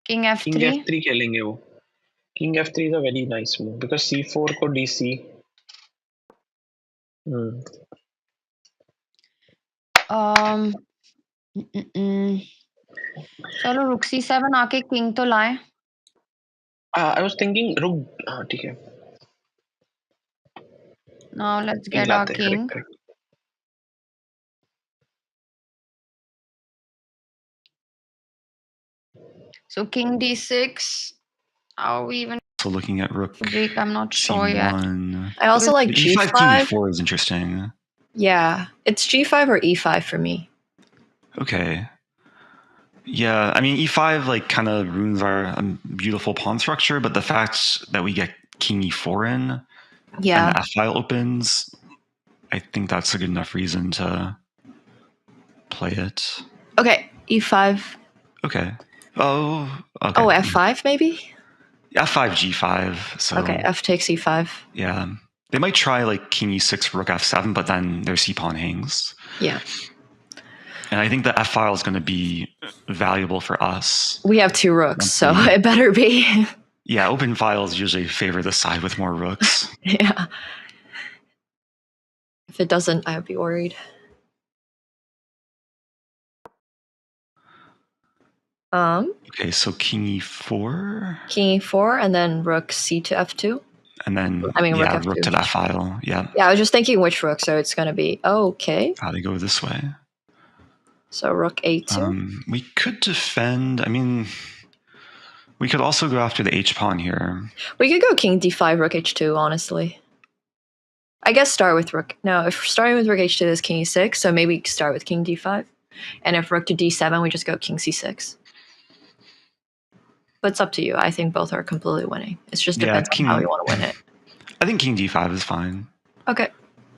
king f3. King f3 खेलेंगे वो. King f3 is a very nice move because c4 को dc. चलो rook c7 आके king तो लाए. I was thinking rook. ठीक है. Now let's get our king. Correct. So king d6. How we even So looking at rook break? I'm not sure yet. I also like e5, g5. king e4 is interesting. Yeah, it's g5 or e5 for me. Okay. Yeah, I mean e5 like kind of ruins our beautiful pawn structure, but the fact that we get king e4 in, and the f file opens, I think that's a good enough reason to play it. Okay, e5. Okay. Oh, okay. Oh, f5 maybe? F5, G5. So Okay, f takes e5. yeah. They might try like king e6, rook f7, but then their c-pawn hangs. Yeah. And I think the f file is going to be valuable for us. We have 2 rooks, so it better be. Yeah, open files usually favor the side with more rooks. Yeah. If it doesn't, I would be worried. Okay, so king e4. King e4, and then rook c to f2. And then rook f2. Rook to that file. Yeah. Yeah, I was just thinking which rook, so it's going to be okay. How they go this way. So rook a2. We could defend. I mean, we could also go after the h pawn here. We could go king d5, rook h2, honestly. I guess start with rook. No, if starting with rook h2 is king e6, so maybe start with king d5. And if rook to d7, we just go king c6. But it's up to you. I think both are completely winning. It's just depends on how you want to win it. I think king d5 is fine. Okay.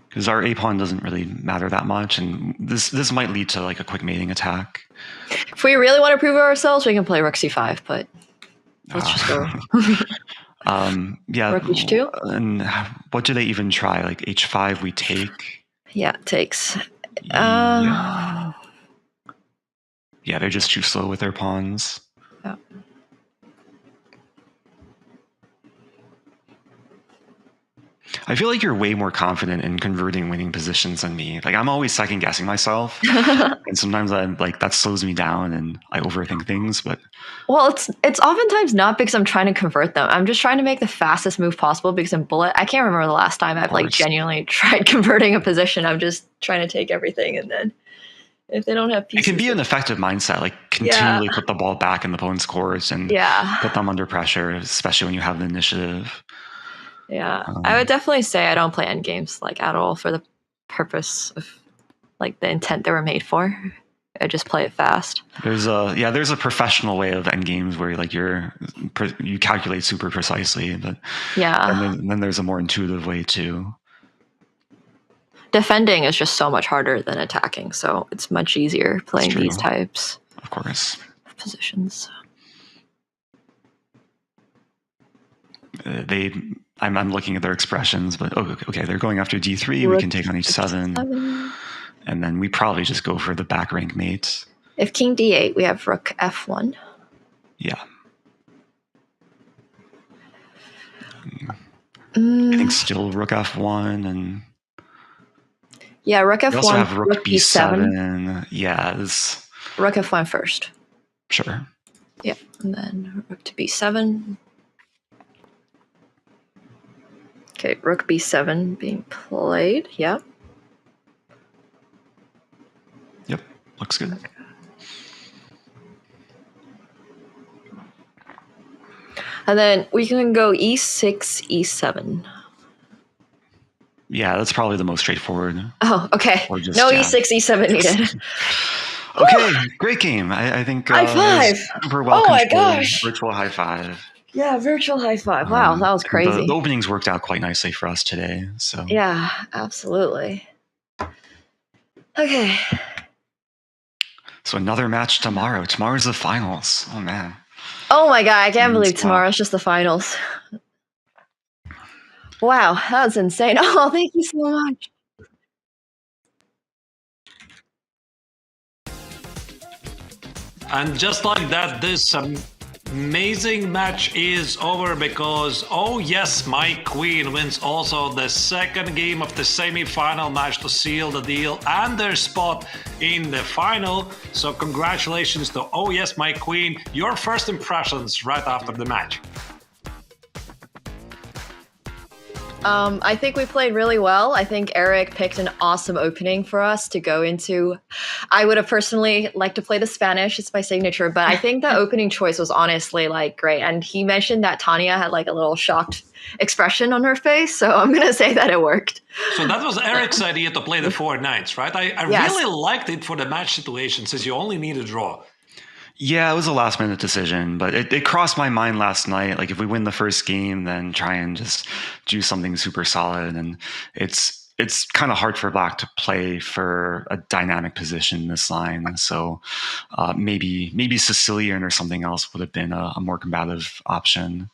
Because our a pawn doesn't really matter that much, and this might lead to like a quick mating attack. If we really want to prove ourselves, we can play rook c5, but let's just go. Yeah. Rook h2. And what do they even try? Like h5 we take? Yeah, it takes. Yeah, they're just too slow with their pawns. Yeah. I feel like you're way more confident in converting winning positions than me. Like I'm always second guessing myself, and sometimes I'm like that slows me down and I overthink things. But well, it's oftentimes not because I'm trying to convert them. I'm just trying to make the fastest move possible because in bullet, I can't remember the last time I've like genuinely tried converting a position. I'm just trying to take everything, and then if they don't have pieces, it can be an effective mindset. Like continually put the ball back in the opponent's court and put them under pressure, especially when you have the initiative. Yeah, I would definitely say I don't play endgames like at all for the purpose of like the intent they were made for. I just play it fast. There's a professional way of endgames where like you calculate super precisely, but and then there's a more intuitive way too. Defending is just so much harder than attacking, so it's much easier playing these types of positions. I'm looking at their expressions, but okay, they're going after d3. We can take on h7, and then we probably just go for the back rank mate. If king d8, we have rook f1. Yeah. I think still rook f1 and rook f1. We also have rook b7. Yeah, rook f1 first. Sure. Yeah, and then rook to b7. Okay, rook b7 being played. Yeah. Yep, looks good. And then we can go e6, e7. Yeah, that's probably the most straightforward. Oh, okay. No e6, e7 needed. Okay, great game. I think high five. Super well my controlled. gosh. Virtual high five. Yeah, virtual high five. Wow, that was crazy. The openings worked out quite nicely for us today. So yeah, absolutely. Okay. So another match tomorrow. Tomorrow's the finals. Oh man. Oh my god, I can't believe tomorrow's just the finals. Wow, that was insane. Oh, thank you so much. And just like that, this amazing match is over because, oh yes, my queen wins also the second game of the semi-final match to seal the deal and their spot in the final. So congratulations to oh yes, my queen. Your first impressions right after the match. I think we played really well. I think Eric picked an awesome opening for us to go into. I would have personally liked to play the Spanish. It's my signature, but I think the opening choice was honestly like great. And he mentioned that Tania had like a little shocked expression on her face. So I'm going to say that it worked. So that was Eric's idea to play the 4 knights, right? I really liked it for the match situation since you only need a draw. Yeah, it was a last minute decision, but it crossed my mind last night. Like if we win the first game, then try and just do something super solid. And it's it's kind of hard for Black to play for a dynamic position in this line. So maybe Sicilian or something else would have been a more combative option.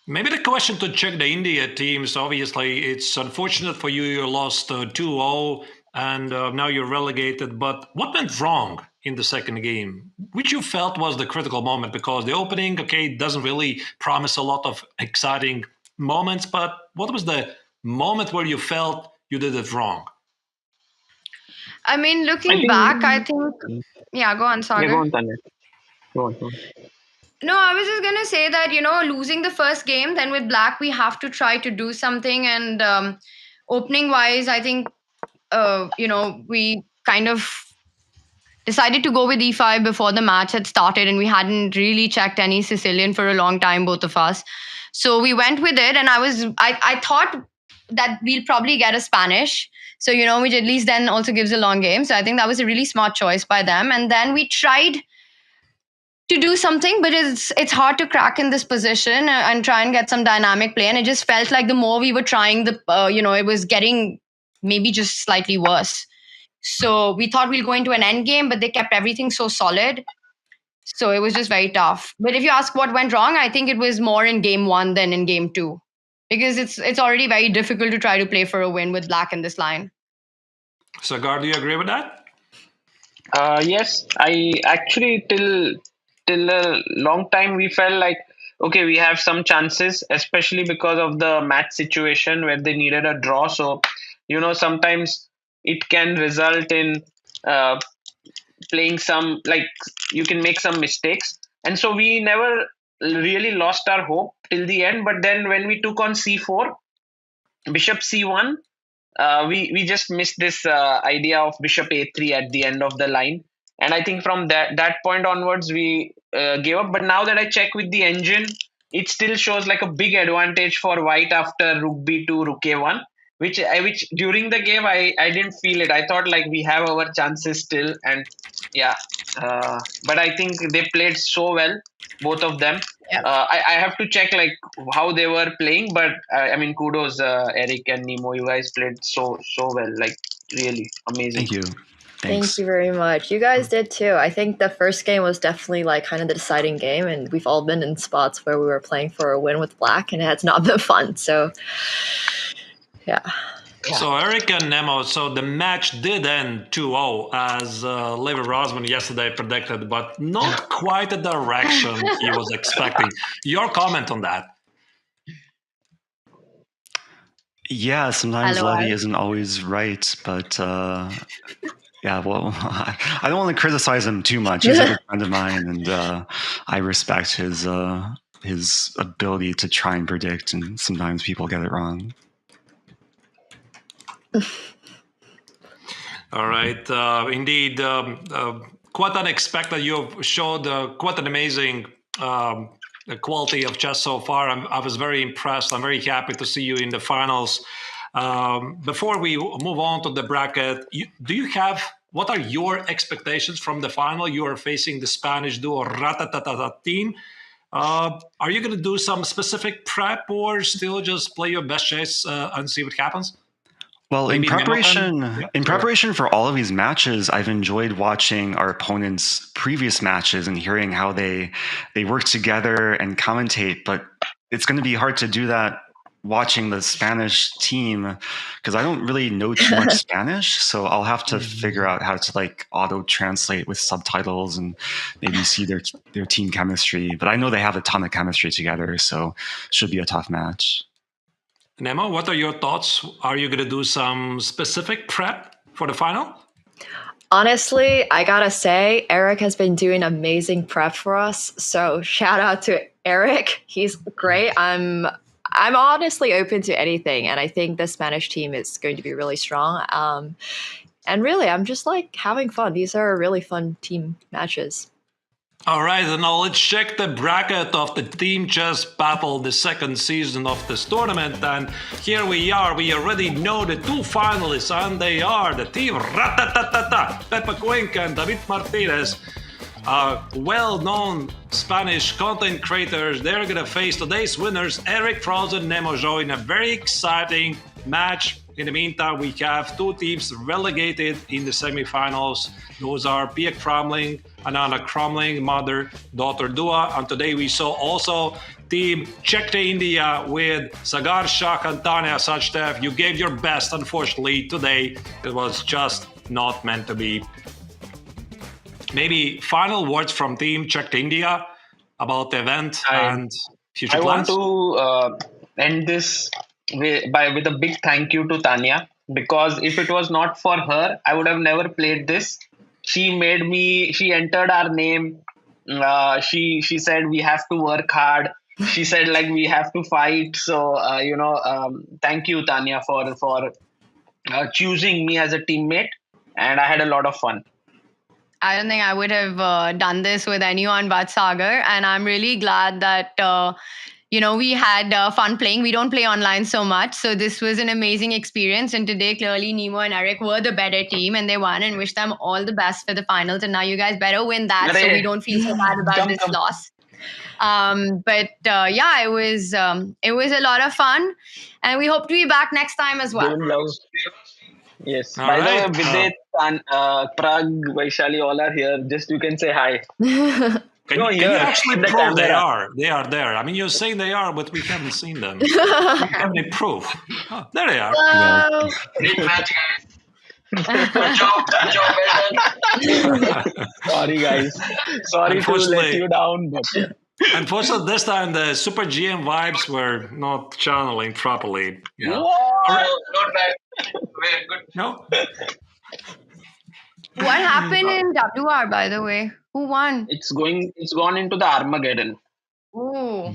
Maybe the question to check the India teams, obviously, it's unfortunate for you, you lost 2-0 and now you're relegated. But what went wrong in the second game, which you felt was the critical moment? Because the opening, okay, doesn't really promise a lot of exciting moments, but what was the moment where you felt you did it wrong? I mean, I looking think. back, I think, yeah, go on, Yeah, go Sagar. on, Tanya. Go on. No, I was just going to say that, losing the first game, then with Black, we have to try to do something. And opening wise, I think, we kind of decided to go with E5 before the match had started, and we hadn't really checked any Sicilian for a long time, both of us. So we went with it, and I thought that we'll probably get a Spanish. So, which at least then also gives a long game. So I think that was a really smart choice by them. And then we tried to do something, but it's hard to crack in this position and try and get some dynamic play. And it just felt like the more we were trying, it was getting maybe just slightly worse. So we thought we'll go into an end game, but they kept everything so solid. So it was just very tough. But if you ask what went wrong, I think it was more in game 1 than in game 2. Because it's already very difficult to try to play for a win with Black in this line. Sagar, do you agree with that? Yes, I actually till a long time we felt like, okay, we have some chances, especially because of the match situation where they needed a draw. So, sometimes it can result in playing some, like, you can make some mistakes. And so we never really lost our hope till the end. But then when we took on C4, Bishop C1, we just missed this idea of Bishop A3 at the end of the line. And I think from that point onwards, we gave up. But now that I check with the engine, it still shows like a big advantage for White after Rook B2, Rook A1, which during the game, I didn't feel it. I thought like we have our chances still. And yeah, but I think they played so well, both of them. Yeah. I have to check like how they were playing, but I mean, kudos, Eric and Nemo. You guys played so well, like really amazing. Thank you. Thank Thanks. you very much. You guys did too. I think the first game was definitely like kind of the deciding game, and we've all been in spots where we were playing for a win with Black, and it's not been fun. So, yeah. So Eric and Nemo, so the match did end 2-0 as Lever Rosman yesterday predicted, but not quite the direction he was expecting. Your comment on that? Yeah, sometimes Hello, Levy Eric. isn't always right, but yeah, well, I don't want to criticize him too much. He's a good friend of mine, and I respect his ability to try and predict, and sometimes people get it wrong. All right. Indeed, quite unexpected. You've showed quite an amazing quality of chess so far. I was very impressed. I'm very happy to see you in the finals. Before we move on to the bracket, what are your expectations from the final? You are facing the Spanish duo Ratatata team. Are you going to do some specific prep or still just play your best chess and see what happens? Well, Maybe in preparation for all of these matches, I've enjoyed watching our opponents' previous matches and hearing how they work together and commentate. But it's going to be hard to do that watching the Spanish team because I don't really know too much Spanish. So I'll have to figure out how to like auto translate with subtitles and maybe see their team chemistry. But I know they have a ton of chemistry together, so it should be a tough match. Nemo, what are your thoughts? Are you going to do some specific prep for the final? Honestly, I gotta say, Eric has been doing amazing prep for us. So shout out to Eric. He's great. I'm honestly open to anything, and I think the Spanish team is going to be really strong. And really, I'm just like having fun. These are really fun team matches. All right, and now let's check the bracket of the Team Chess Battle, the second season of this tournament. And here we are. We already know the two finalists, and they are the team Ratatatata, Pepe Cuenca and David Martinez. Well-known Spanish content creators. They're going to face today's winners, Eric, Rosen Nemo, in a very exciting match. In the meantime, we have two teams relegated in the semifinals. Those are Pia Cramling, Anana Cramling, mother-daughter duo. And today we saw also team Czech to India with Sagar Shah and Tania Sachdev. You gave your best. Unfortunately, today it was just not meant to be. Maybe final words from team Czech to India about the event and future I plans? want to end this with a big thank you to Tania, because if it was not for her, I would have never played this. She entered our name. She said we have to work hard. She said like we have to fight. So thank you, Tania, for choosing me as a teammate, and I had a lot of fun. I don't think I would have done this with anyone but Sagar. And I'm really glad that, we had fun playing. We don't play online so much. So this was an amazing experience. And today, clearly, Nemo and Eric were the better team and they won, and wish them all the best for the finals. And now you guys better win that so we don't feel so bad about this loss. It was a lot of fun. And we hope to be back next time as well. Yes. All By right. the way, Vidit, Prag, Vaishali, all are here. Just you can say hi. Can you actually the prove they camera. are? They are there. I mean, you're saying they are, but we haven't seen them. We have any proof? Oh, there they are. Hello. Great match, guys. Good job, well done. Sorry, guys. Sorry to let you down. But Unfortunately, this time the Super GM vibes were not channeling properly. Yeah. Not bad. Very good. No. What happened in WR, by the way? Who won? it's gone into the Armageddon. Ooh.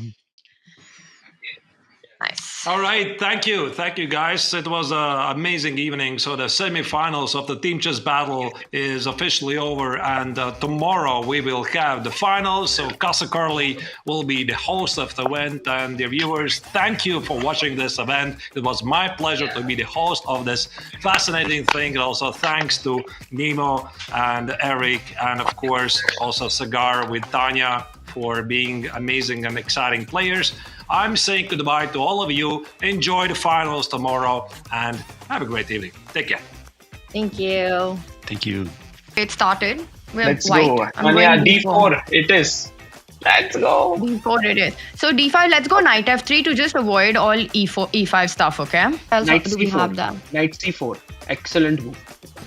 Nice. All right, thank you, guys. It was an amazing evening. So the semifinals of the Team Chess Battle is officially over, and tomorrow we will have the finals. So Casa Curley will be the host of the event, and the viewers, thank you for watching this event. It was my pleasure to be the host of this fascinating thing. And also thanks to Nemo and Eric, and of course also Sagar with Tania for being amazing and exciting players. I'm saying goodbye to all of you. Enjoy the finals tomorrow and have a great evening. Take care. Thank you. Thank you. It started. We're Let's white. go. I'm Tania, going D4 it is. Let's go. D4 it is. So D5, let's go knight F3 to just avoid all E5 stuff, okay? Knight Do we have C4. that? Knight C4. Excellent move.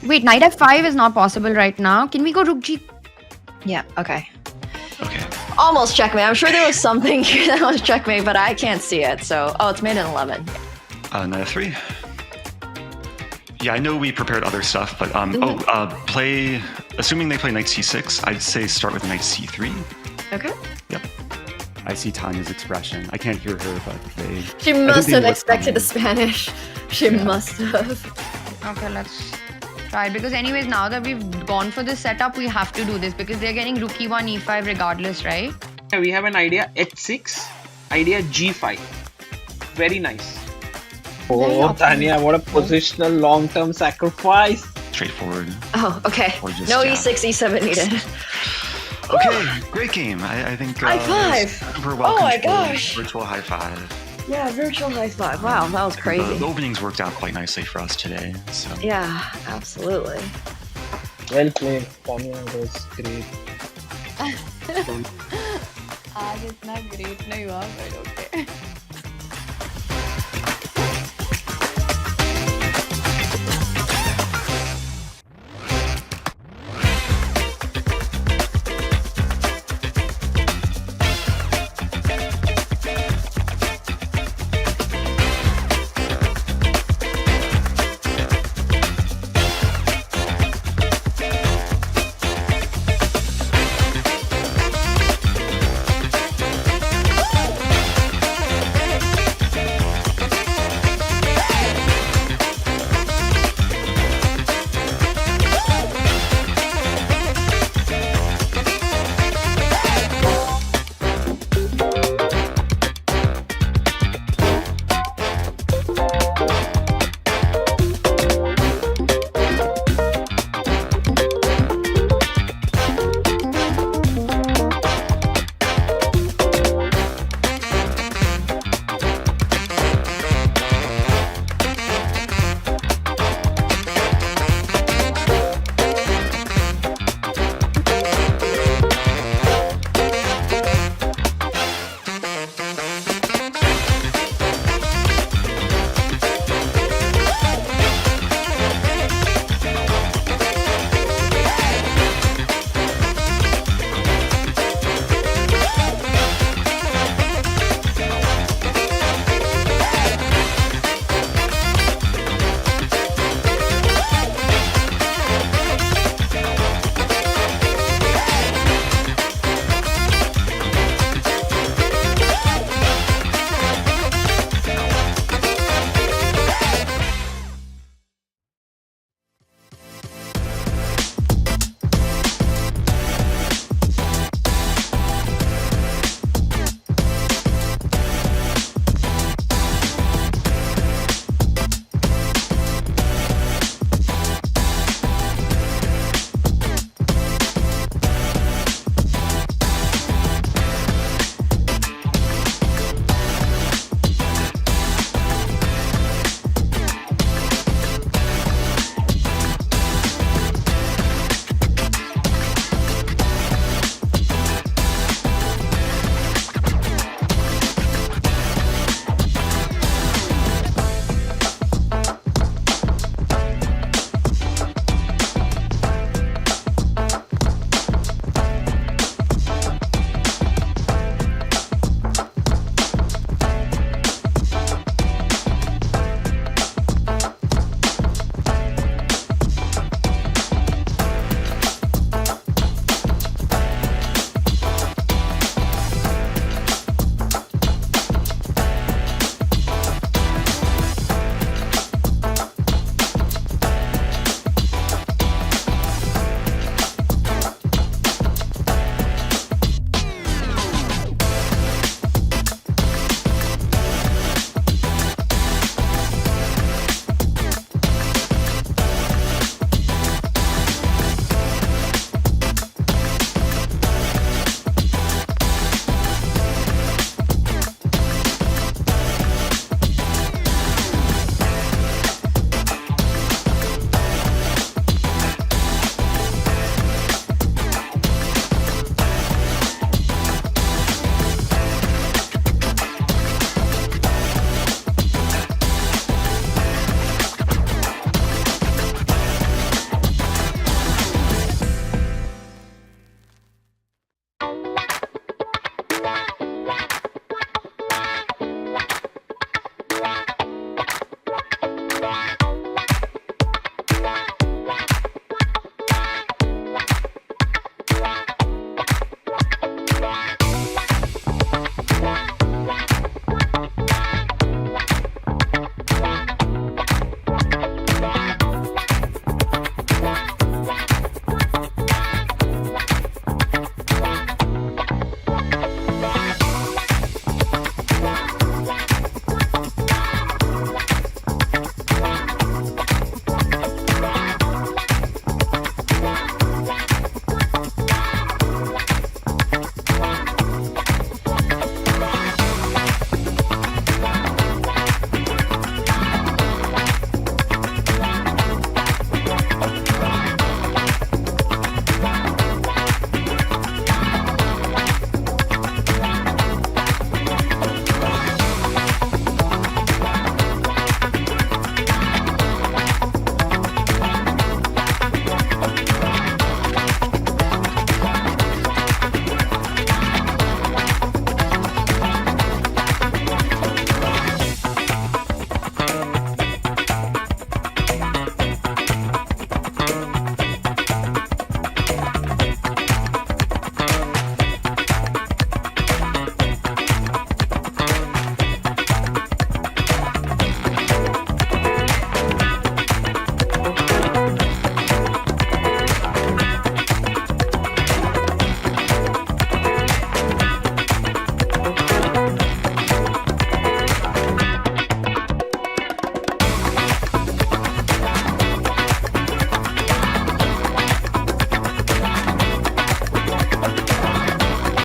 Wait, knight F5 is not possible right now. Can we go rook G? Yeah, okay. Okay. Almost checkmate. I'm sure there was something here that was checkmate, but I can't see it. So, it's made in 11. Knight F3. Yeah, I know we prepared other stuff, but assuming they play Knight C6, I'd say start with Knight C3. Okay. Yep. I see Tanya's expression. I can't hear her, but She I think must they have know expected the what's Spanish. She must have. Okay, let's try it. Because anyways, now that we've gone for this setup, we have to do this because they're getting rook E1, E5 regardless, right? We have an idea H6, idea G5. Very nice. Oh, Tania, what a positional long-term sacrifice. Straightforward. Oh, okay. Or just No jab. E6, E7 needed. Okay, great game. I think High five. super well Oh my controlled. gosh. Virtual high five. Yeah, virtual high five. Wow, that was crazy. The openings worked out quite nicely for us today. So Yeah, absolutely. Well played, Tania. Was great. आज इतना great नहीं हुआ, but okay.